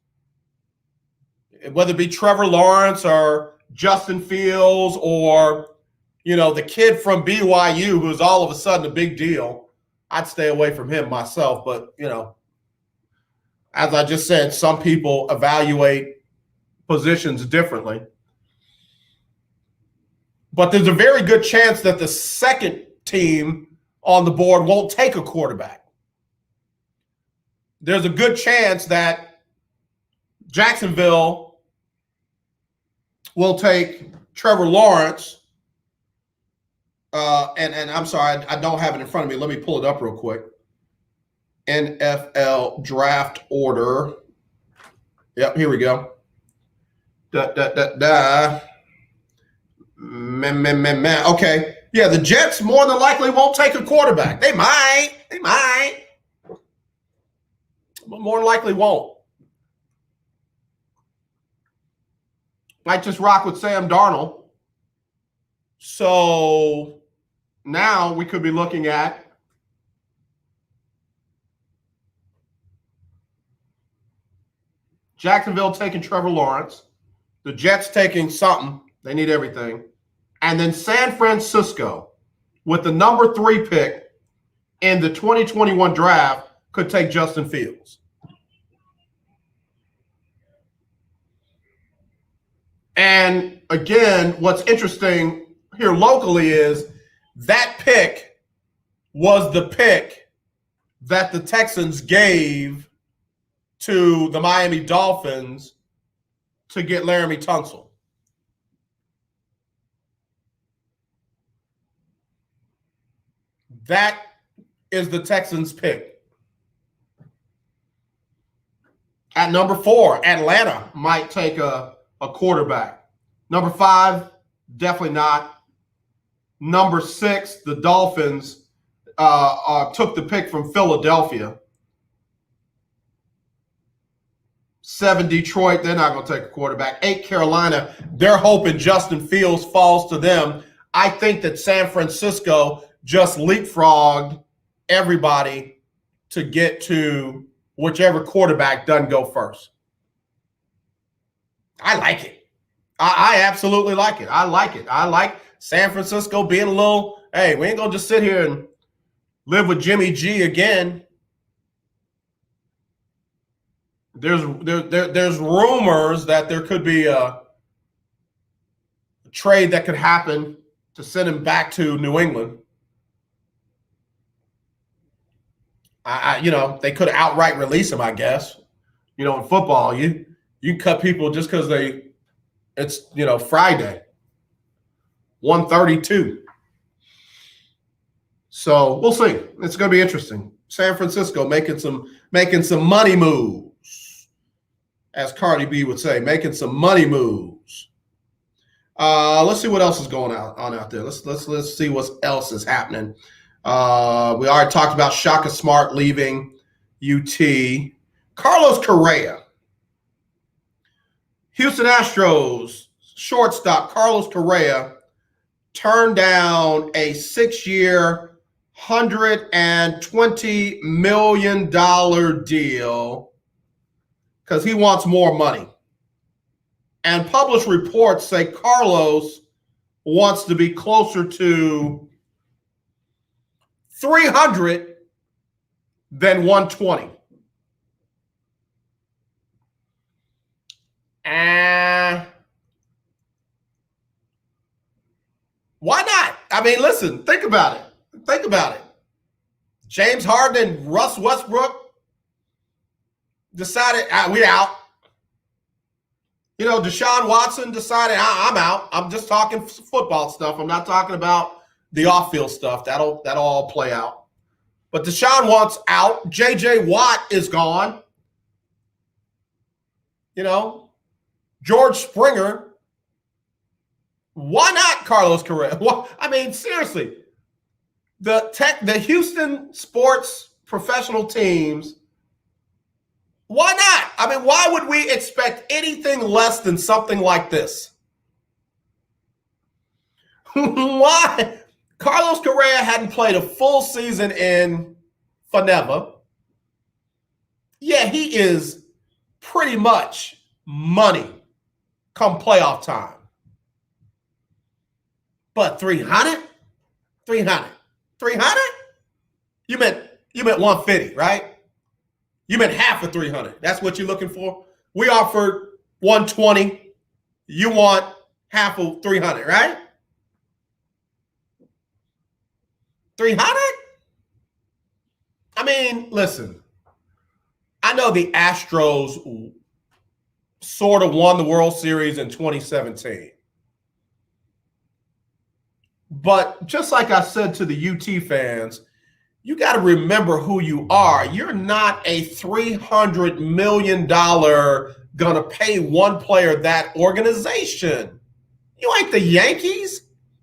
C: whether it be Trevor Lawrence or Justin Fields or the kid from BYU who's all of a sudden a big deal. I'd stay away from him myself, but, as I just said, some people evaluate positions differently. But there's a very good chance that the second team on the board won't take a quarterback. There's a good chance that Jacksonville will take Trevor Lawrence. And I'm sorry, I don't have it in front of me. Let me pull it up real quick. NFL draft order. Yep, here we go. Okay. Yeah, the Jets more than likely won't take a quarterback. They might. But more than likely won't. Might just rock with Sam Darnold. So now we could be looking at Jacksonville taking Trevor Lawrence, the Jets taking something. They need everything. And then San Francisco, with the number 3 pick in the 2021 draft, could take Justin Fields. And again, what's interesting here locally is that pick was the pick that the Texans gave to the Miami Dolphins to get Laramie Tunsil. That is the Texans' pick. At number 4, Atlanta might take a quarterback. Number 5, definitely not. Number 6, the Dolphins took the pick from Philadelphia. 7, Detroit, they're not going to take a quarterback. 8, Carolina, they're hoping Justin Fields falls to them. I think that San Francisco just leapfrogged everybody to get to whichever quarterback doesn't go first. I like it. I absolutely like it. I like it. I like San Francisco being a little, hey, we ain't going to just sit here and live with Jimmy G again. There's rumors that there could be a trade that could happen to send him back to New England. They could outright release him, I guess. In football, you cut people just because it's Friday, 132. So we'll see. It's going to be interesting. San Francisco making some money moves, as Cardi B would say, making some money moves. Let's see what else is going on out there. Let's see what else is happening. We already talked about Shaka Smart leaving UT. Carlos Correa. Houston Astros shortstop Carlos Correa turned down a 6-year, $120 million deal because he wants more money. And published reports say Carlos wants to be closer to 300 than 120. And why not? I mean, listen, think about it. James Harden and Russ Westbrook decided we out. Deshaun Watson decided I'm out. I'm just talking football stuff. I'm not talking about the off-field stuff. That'll all play out. But Deshaun wants out. J.J. Watt is gone. George Springer. Why not Carlos Correa? I mean, seriously. The Houston sports professional teams, why not? I mean, why would we expect anything less than something like this? Why? Carlos Correa hadn't played a full season in Faneva. Yeah, he is pretty much money come playoff time. But 300? 300? You meant 150, right? You meant half of 300. That's what you're looking for? We offered 120. You want half of 300, right? 300? I mean, listen. I know the Astros sort of won the World Series in 2017. But just like I said to the UT fans, you got to remember who you are. You're not a $300 million gonna pay one player that organization. You ain't the Yankees.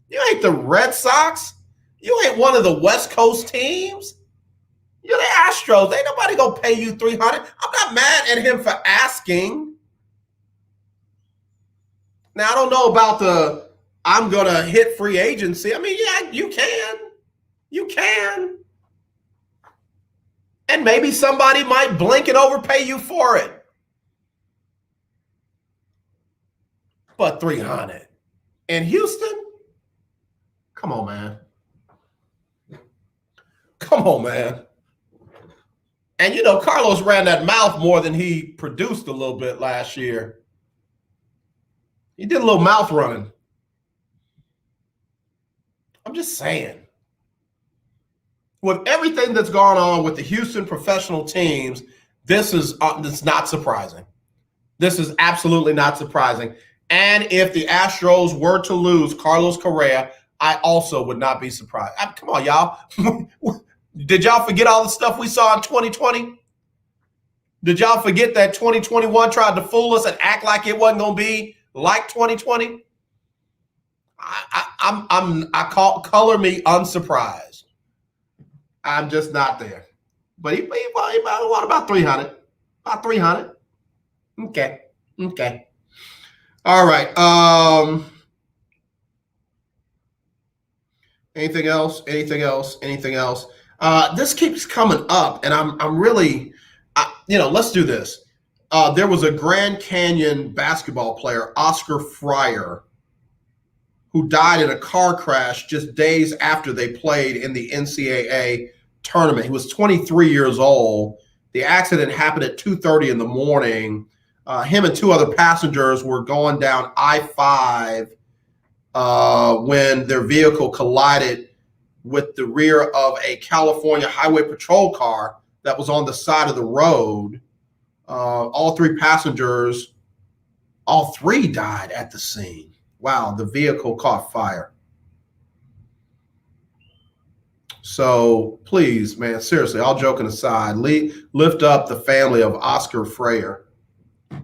C: You ain't the Red Sox. You ain't one of the West Coast teams. You're the Astros. Ain't nobody gonna pay you $300. I'm not mad at him for asking. Now I don't know about the I'm gonna hit free agency. I mean, yeah, you can. You can. And maybe somebody might blink and overpay you for it. But $300 in Houston? Come on, man. Come on, man. And, you know, Carlos ran that mouth more than he produced a little bit last year. He did a little mouth running. I'm just saying. With everything that's gone on with the Houston professional teams, this is not surprising. This is absolutely not surprising. And if the Astros were to lose Carlos Correa, I also would not be surprised. Come on, y'all. Did y'all forget all the stuff we saw in 2020? Did y'all forget that 2021 tried to fool us and act like it wasn't going to be like 2020? Color me unsurprised. I'm just not there. But he what about 300? About 300. Okay. All right. Anything else? This keeps coming up, and I'm really, let's do this. There was a Grand Canyon basketball player, Oscar Fryer, who died in a car crash just days after they played in the NCAA tournament. He was 23 years old. The accident happened at 2:30 in the morning. Him and two other passengers were going down I-5 when their vehicle collided with the rear of a California Highway Patrol car that was on the side of the road. All three passengers, all three died at the scene. Wow, the vehicle caught fire. So please, man, seriously, all joking aside, lift up the family of Oscar Fryer. I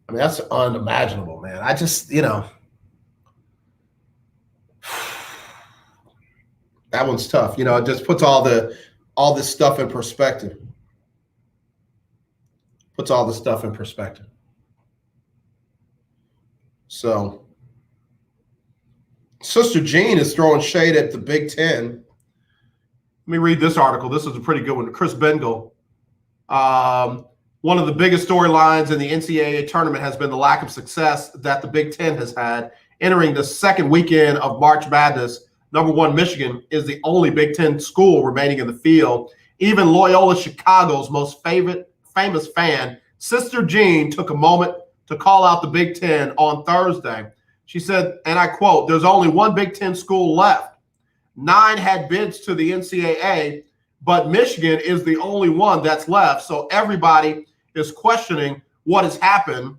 C: mean, that's unimaginable, man. I just, that one's tough. It just puts all this stuff in perspective. So, Sister Jean is throwing shade at the Big Ten. Let me read this article. This is a pretty good one. Chris Bengal. One of the biggest storylines in the NCAA tournament has been the lack of success that the Big Ten has had. Entering the second weekend of March Madness, number one Michigan is the only Big Ten school remaining in the field. Even Loyola Chicago's most famous fan, Sister Jean, took a moment to call out the Big Ten on Thursday. She said, and I quote, "There's only one Big Ten school left. 9 had bids to the NCAA, but Michigan is the only one that's left. So everybody is questioning what has happened.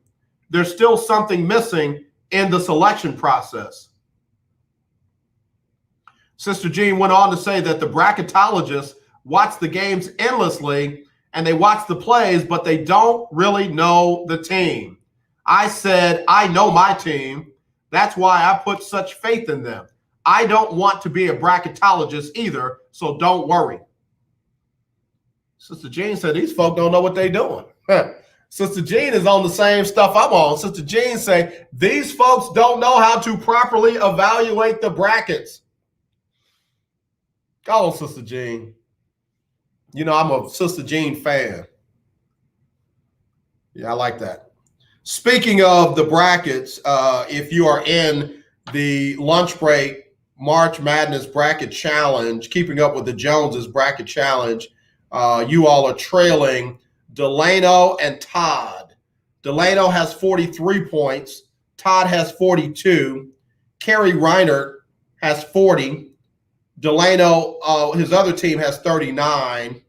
C: There's still something missing in the selection process." Sister Jean went on to say that the bracketologists watch the games endlessly and they watch the plays, but they don't really know the team. I said, I know my team. That's why I put such faith in them. I don't want to be a bracketologist either, so don't worry. Sister Jean said these folk don't know what they're doing. Sister Jean is on the same stuff I'm on. Sister Jean say these folks don't know how to properly evaluate the brackets. Go on, Sister Jean. I'm a Sister Jean fan. Yeah, I like that. Speaking of the brackets, if you are in the lunch break March Madness bracket challenge, keeping up with the Joneses bracket challenge, you all are trailing Delano and Todd. Delano has 43 points. Todd has 42. Kerry Reiner has 40. Delano, his other team, has 39.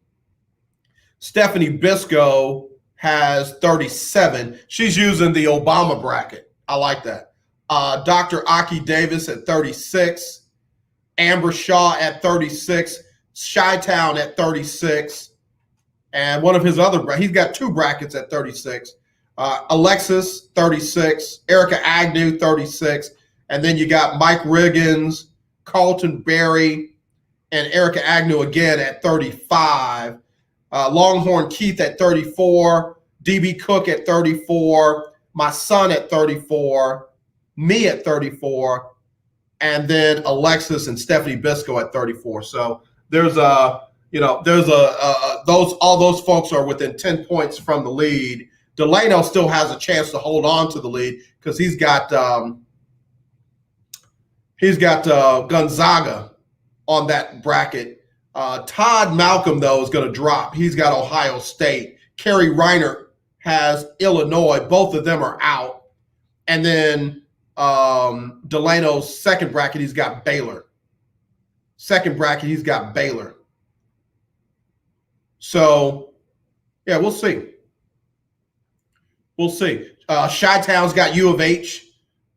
C: Stephanie Bisco has 37. She's using the Obama bracket. I like that. Dr. Aki Davis at 36. Amber Shaw at 36. Chi-Town at 36. And one of his other, he's got two brackets at 36. Alexis, 36. Erica Agnew, 36. And then you got Mike Riggins, Carlton Berry, and Erica Agnew again at 35. Longhorn Keith at 34. DB Cook at 34. My son at 34. Me at 34. And then Alexis and Stephanie Bisco at 34. So there's all those folks are within 10 points from the lead. Delano still has a chance to hold on to the lead because he's got Gonzaga on that bracket. Todd Malcolm, though, is going to drop. He's got Ohio State. Kerry Reiner has Illinois. Both of them are out. And then Delano's second bracket, he's got Baylor. Second bracket, he's got Baylor. So, yeah, we'll see. We'll see. Chi-Town's got U of H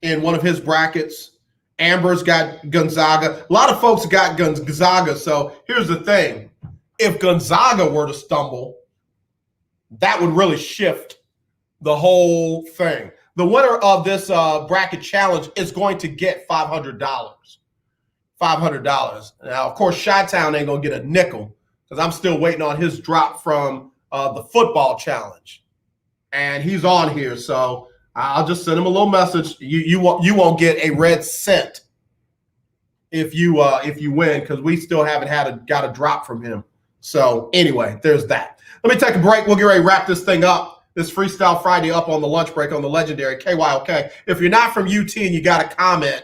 C: in one of his brackets. Amber's got Gonzaga. A lot of folks got Gonzaga. So here's the thing. If Gonzaga were to stumble, that would really shift the whole thing. The winner of this bracket challenge is going to get $500. $500. Now, of course, Chi-Town ain't going to get a nickel because I'm still waiting on his drop from the football challenge. And he's on here, so I'll just send him a little message. You won't get a red cent if you win because we still haven't got a drop from him. So anyway, there's that. Let me take a break. We'll get ready to wrap this thing up. This Freestyle Friday up on the lunch break on the legendary KYOK. If you're not from UT and you got a comment,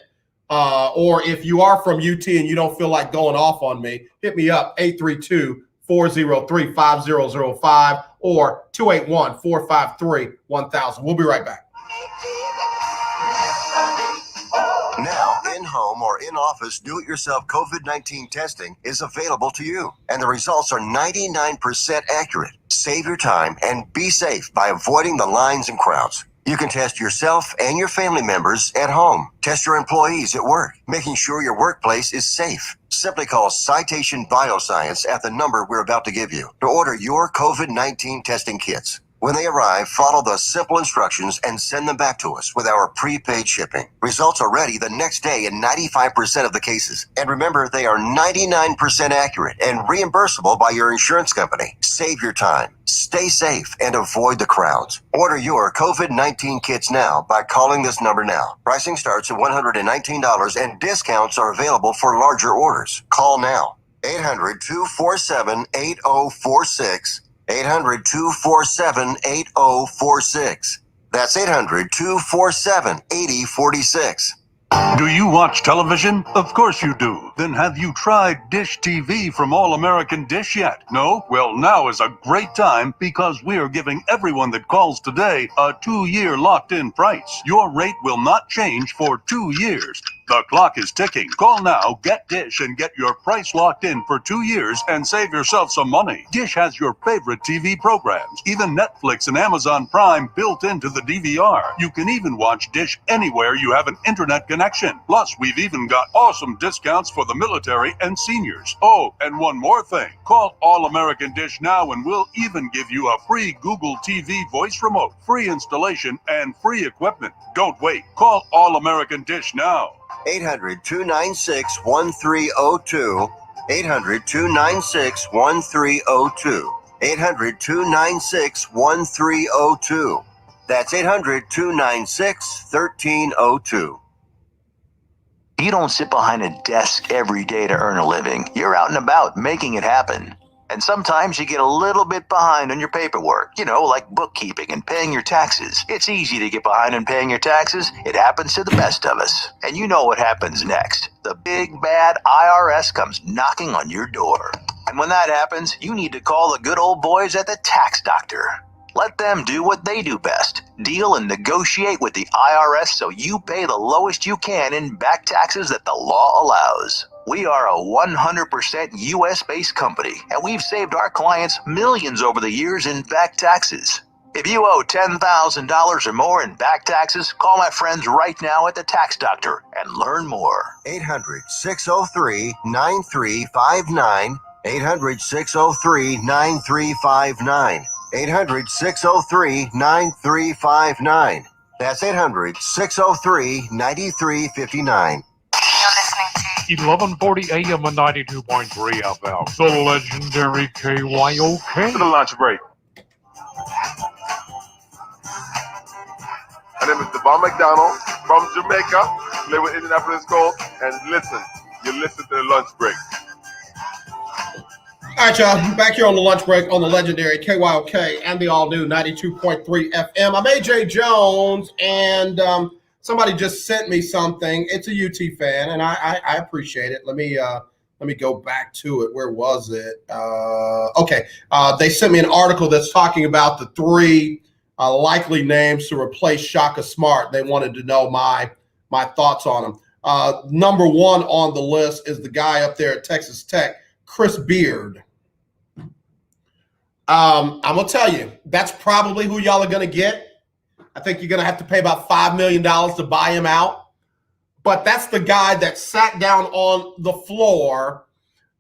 C: or if you are from UT and you don't feel like going off on me, hit me up 832-403-5005 or 281-453-1000. We'll be right back.
G: Now, in-home or in-office do-it-yourself COVID-19 testing is available to you, and the results are 99% accurate. Save your time and be safe by avoiding the lines and crowds. You can test yourself and your family members at home. Test your employees at work, making sure your workplace is safe. Simply call Citation Bioscience at the number we're about to give you to order your COVID-19 testing kits. When they arrive, follow the simple instructions and send them back to us with our prepaid shipping. Results are ready the next day in 95% of the cases. And remember, they are 99% accurate and reimbursable by your insurance company. Save your time, stay safe, and avoid the crowds. Order your COVID-19 kits now by calling this number now. Pricing starts at $119 and discounts are available for larger orders. Call now. 800-247-8046. 800-247-8046. That's 800-247-8046.
L: Do you watch television? Of course you do. Then have you tried Dish TV from All American Dish yet? No? Well, now is a great time because we are giving everyone that calls today a 2-year locked-in price. Your rate will not change for 2 years. The clock is ticking. Call now, get Dish, and get your price locked in for 2 years and save yourself some money. Dish has your favorite TV programs, even Netflix and Amazon Prime built into the DVR. You can even watch Dish anywhere you have an internet connection. Plus, we've even got awesome discounts for the military and seniors. Oh, and one more thing. Call All American Dish now and we'll even give you a free Google TV voice remote, free installation, and free equipment. Don't wait. Call All American Dish now.
G: 800-296-1302. 800-296-1302. 800-296-1302. That's 800-296-1302.
M: You don't sit behind a desk every day to earn a living. You're out and about making it happen. And sometimes you get a little bit behind on your paperwork, like bookkeeping and paying your taxes. It's easy to get behind on paying your taxes. It happens to the best of us. And you know what happens next. The big bad IRS comes knocking on your door. And when that happens, you need to call the good old boys at the Tax Doctor. Let them do what they do best. Deal and negotiate with the IRS so you pay the lowest you can in back taxes that the law allows. We are a 100% U.S.-based company, and we've saved our clients millions over the years in back taxes. If you owe $10,000 or more in back taxes, call my friends right now at the Tax Doctor and learn more.
G: 800-603-9359. 800-603-9359. 800-603-9359. That's 800-603-9359.
D: 1140 AM and 92.3 FM. The legendary KYOK.
B: To the lunch break. My name is Devon McDonald from Jamaica, live in Indianapolis, Gold, and listen, you listen to the lunch break.
C: All right, y'all, back here on the lunch break on the legendary KYOK and the all-new 92.3 FM. I'm AJ Jones, and somebody just sent me something. It's a UT fan, and I appreciate it. Let me go back to it. Where was it? Okay, they sent me an article that's talking about the three likely names to replace Shaka Smart. They wanted to know my thoughts on them. Number one on the list is the guy up there at Texas Tech, Chris Beard. I'm going to tell you, that's probably who y'all are going to get. I think you're going to have to pay about $5 million to buy him out. But that's the guy that sat down on the floor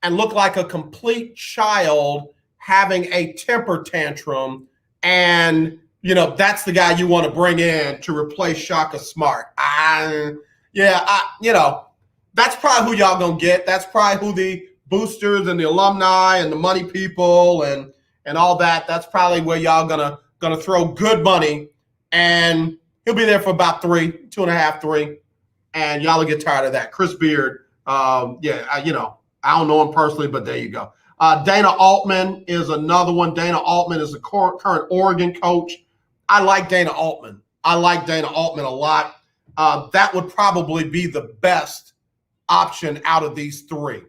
C: and looked like a complete child having a temper tantrum. And, you know, that's the guy you want to bring in to replace Shaka Smart. You know, that's probably who y'all going to get. That's probably who the boosters and the alumni and the money people and all that. That's probably where y'all gonna throw good money, and he'll be there for about 2.5, 3, and y'all will get tired of that. Chris Beard, you know, I don't know him personally, but there you go. Dana Altman is another one. Dana Altman is the current Oregon coach. I like Dana Altman. I like Dana Altman a lot. That would probably be the best option out of these three.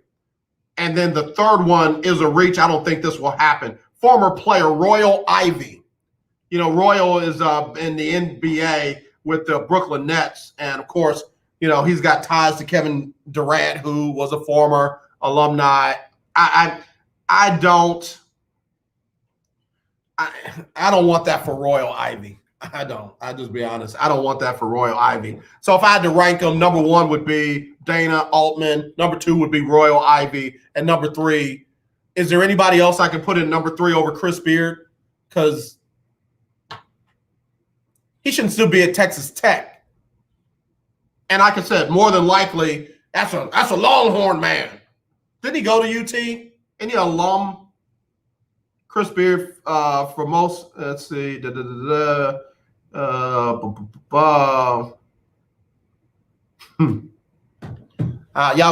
C: And then the third one is a reach. I don't think this will happen. Former player Royal Ivey. You know, Royal is in the NBA with the Brooklyn Nets. And, of course, you know, he's got ties to Kevin Durant, who was a former alumni. I don't want that for Royal Ivey. I don't. I'll just be honest. I don't want that for Royal Ivey. So if I had to rank them, number one would be Dana Altman. Number two would be Royal Ivey. And number three, is there anybody else I can put in number three over Chris Beard? Because he shouldn't still be at Texas Tech. And like I said, more than likely, that's a Longhorn man. Didn't he go to UT? Any alum? Chris Beard, for most, let's see, y'all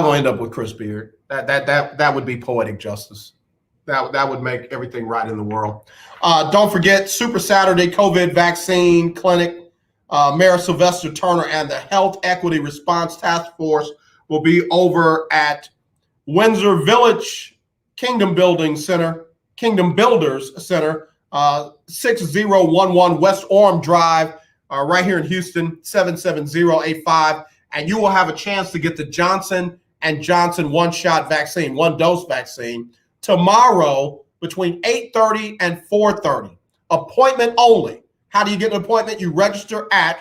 C: gonna end up with Chris Beard. That would be poetic justice. That would make everything right in the world. Don't forget Super Saturday COVID vaccine clinic. Mayor Sylvester Turner and the Health Equity Response Task Force will be over at Windsor Village Kingdom Builders Center, 6011 West Orm Drive, right here in Houston, 77085. And you will have a chance to get the Johnson & Johnson one-shot vaccine, one-dose vaccine, tomorrow between 8:30 and 4:30. Appointment only. How do you get an appointment? You register at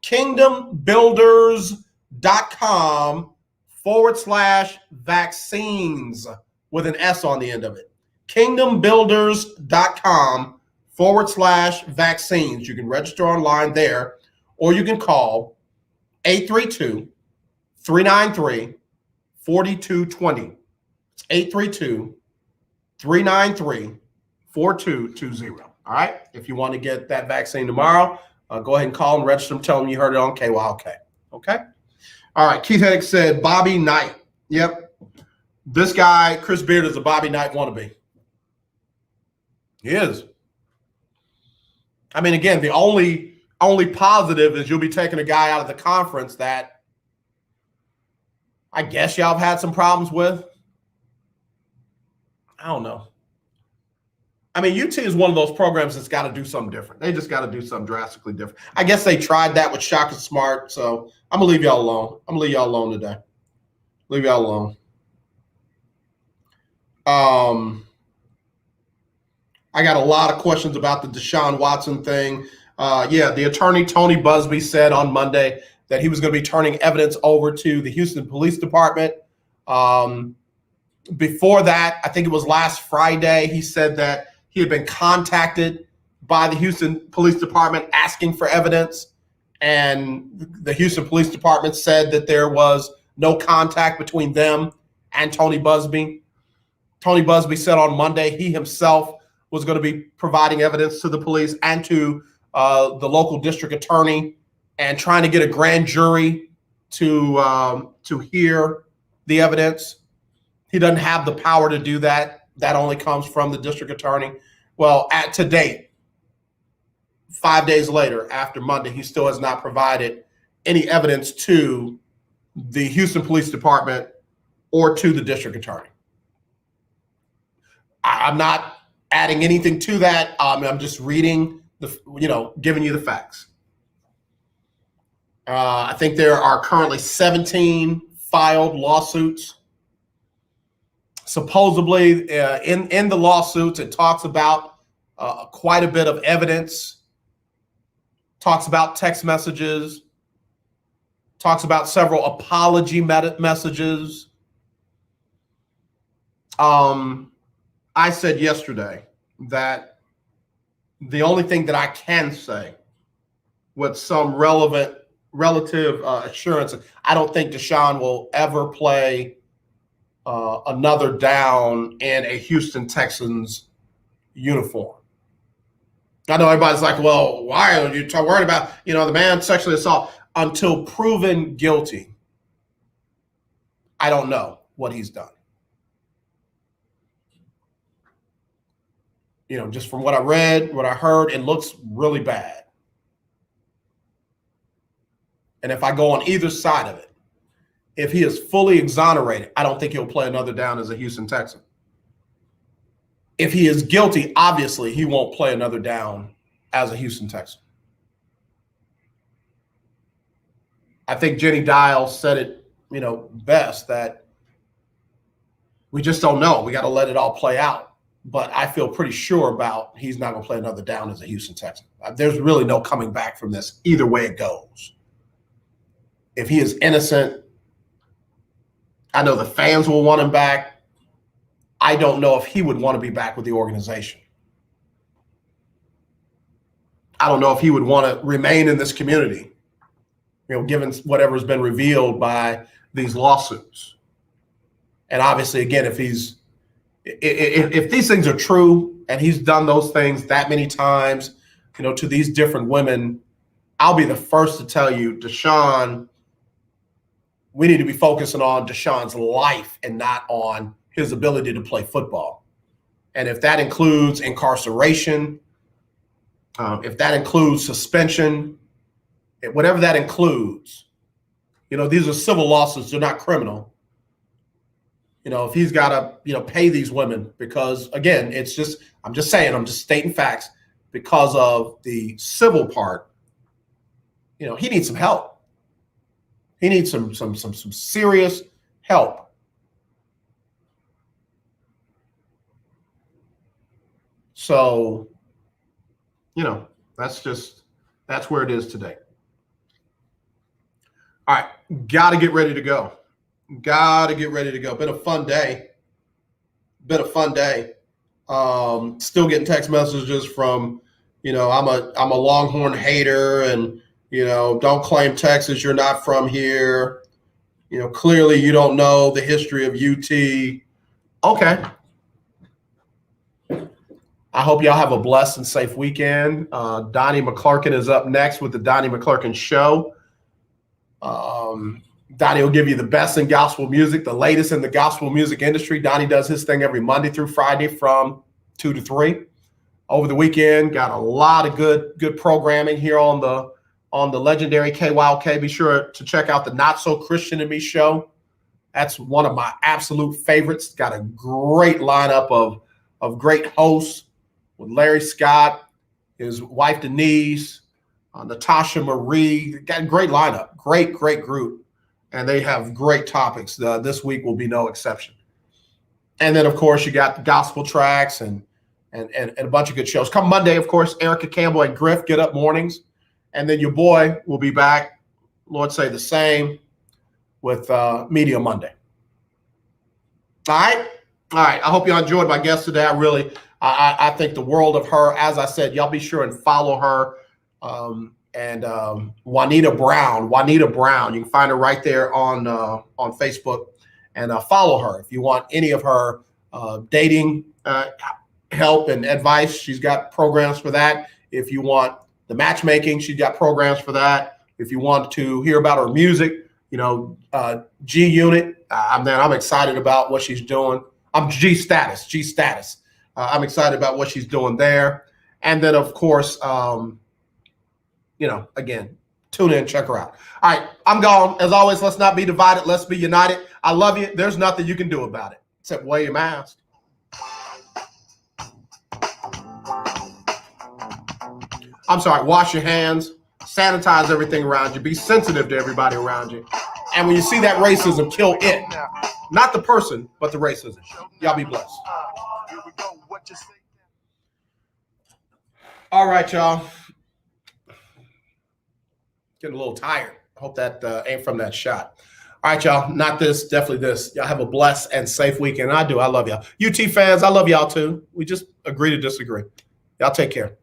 C: kingdombuilders.com/vaccines with an S on the end of it. kingdombuilders.com/vaccines. You can register online there, or you can call 832-393-4220. It's 832-393-4220. All right. If you want to get that vaccine tomorrow, go ahead and call and register them. Tell them you heard it on KYOK. Okay. All right. Keith Hedrick said Bobby Knight. Yep. This guy, Chris Beard, is a Bobby Knight wannabe. He is. I mean, again, the only positive is you'll be taking a guy out of the conference that I guess y'all have had some problems with. I don't know. I mean, UT is one of those programs that's got to do something different. They just got to do something drastically different. I guess they tried that with Shaka Smart, so I'm going to leave y'all alone. I'm going to leave y'all alone today. Leave y'all alone. I got a lot of questions about the Deshaun Watson thing. The attorney Tony Busby said on Monday that he was going to be turning evidence over to the Houston Police Department. Before that, I think it was last Friday, he said that he had been contacted by the Houston Police Department asking for evidence. And the Houston Police Department said that there was no contact between them and Tony Busby. Tony Busby said on Monday he himself was going to be providing evidence to the police and to the local district attorney and trying to get a grand jury to hear the evidence. He doesn't have the power to do that. That only comes from the district attorney. Well, to date, 5 days later, after Monday, he still has not provided any evidence to the Houston Police Department or to the district attorney. I'm not adding anything to that. I'm just reading giving you the facts. I think there are currently 17 filed lawsuits. Supposedly, in the lawsuits, it talks about quite a bit of evidence. Talks about text messages, talks about several apology messages. I said yesterday that the only thing that I can say with some relative assurance, I don't think Deshaun will ever play another down in a Houston Texans uniform. I know everybody's like, well, why are you worried about, the man sexually assault? Until proven guilty, I don't know what he's done. Just from what I read, what I heard, it looks really bad. And if I go on either side of it, if he is fully exonerated, I don't think he'll play another down as a Houston Texan. If he is guilty, obviously he won't play another down as a Houston Texan. I think Jenny Dial said it, best, that we just don't know. We got to let it all play out. But I feel pretty sure about he's not going to play another down as a Houston Texan. There's really no coming back from this either way it goes. If he is innocent, I know the fans will want him back. I don't know if he would want to be back with the organization. I don't know if he would want to remain in this community, given whatever has been revealed by these lawsuits. And obviously, again, if these things are true and he's done those things that many times, to these different women, I'll be the first to tell you, Deshaun, we need to be focusing on Deshaun's life and not on his ability to play football. And if that includes incarceration, if that includes suspension, whatever that includes, these are civil lawsuits, they're not criminal. If he's got to, pay these women because, again, I'm just stating facts, because of the civil part, he needs some help. He needs some serious help. So, that's where it is today. All right, got to get ready to go. Been a fun day. Still getting text messages from, I'm a Longhorn hater, and don't claim Texas. You're not from here. Clearly you don't know the history of UT. Okay. I hope y'all have a blessed and safe weekend. Donnie McClurkin is up next with the Donnie McClurkin Show. Donnie will give you the best in gospel music, the latest in the gospel music industry. Donnie does his thing every Monday through Friday from 2 to 3. Over the weekend, got a lot of good programming here on the legendary KYOK. Be sure to check out the Not So Christian in Me show. That's one of my absolute favorites. Got a great lineup of great hosts with Larry Scott, his wife Denise, Natasha Marie. Got a great lineup, great group, and they have great topics. This week will be no exception. And then, of course, you got the gospel tracks and a bunch of good shows. Come Monday, of course, Erica Campbell and Griff Get Up Mornings. And then your boy will be back, Lord say the same, with Media Monday. All right. I hope you enjoyed my guest today. I think the world of her. As I said, y'all be sure and follow her. and Juanita Brown. Juanita Brown. You can find her right there on Facebook, and follow her if you want any of her dating help and advice. She's got programs for that. If you want the matchmaking, she's got programs for that. If you want to hear about her music, G Unit. I'm excited about what she's doing. I'm G Status. I'm excited about what she's doing there. And then, of course, again, tune in, check her out. All right, I'm gone. As always, let's not be divided. Let's be united. I love you. There's nothing you can do about it except wear your mask. I'm sorry, wash your hands, sanitize everything around you, be sensitive to everybody around you. And when you see that racism, kill it. Not the person, but the racism. Y'all be blessed. All right, y'all. Getting a little tired. Hope that ain't from that shot. All right, y'all. Not this, definitely this. Y'all have a blessed and safe weekend. I do. I love y'all. UT fans, I love y'all too. We just agree to disagree. Y'all take care.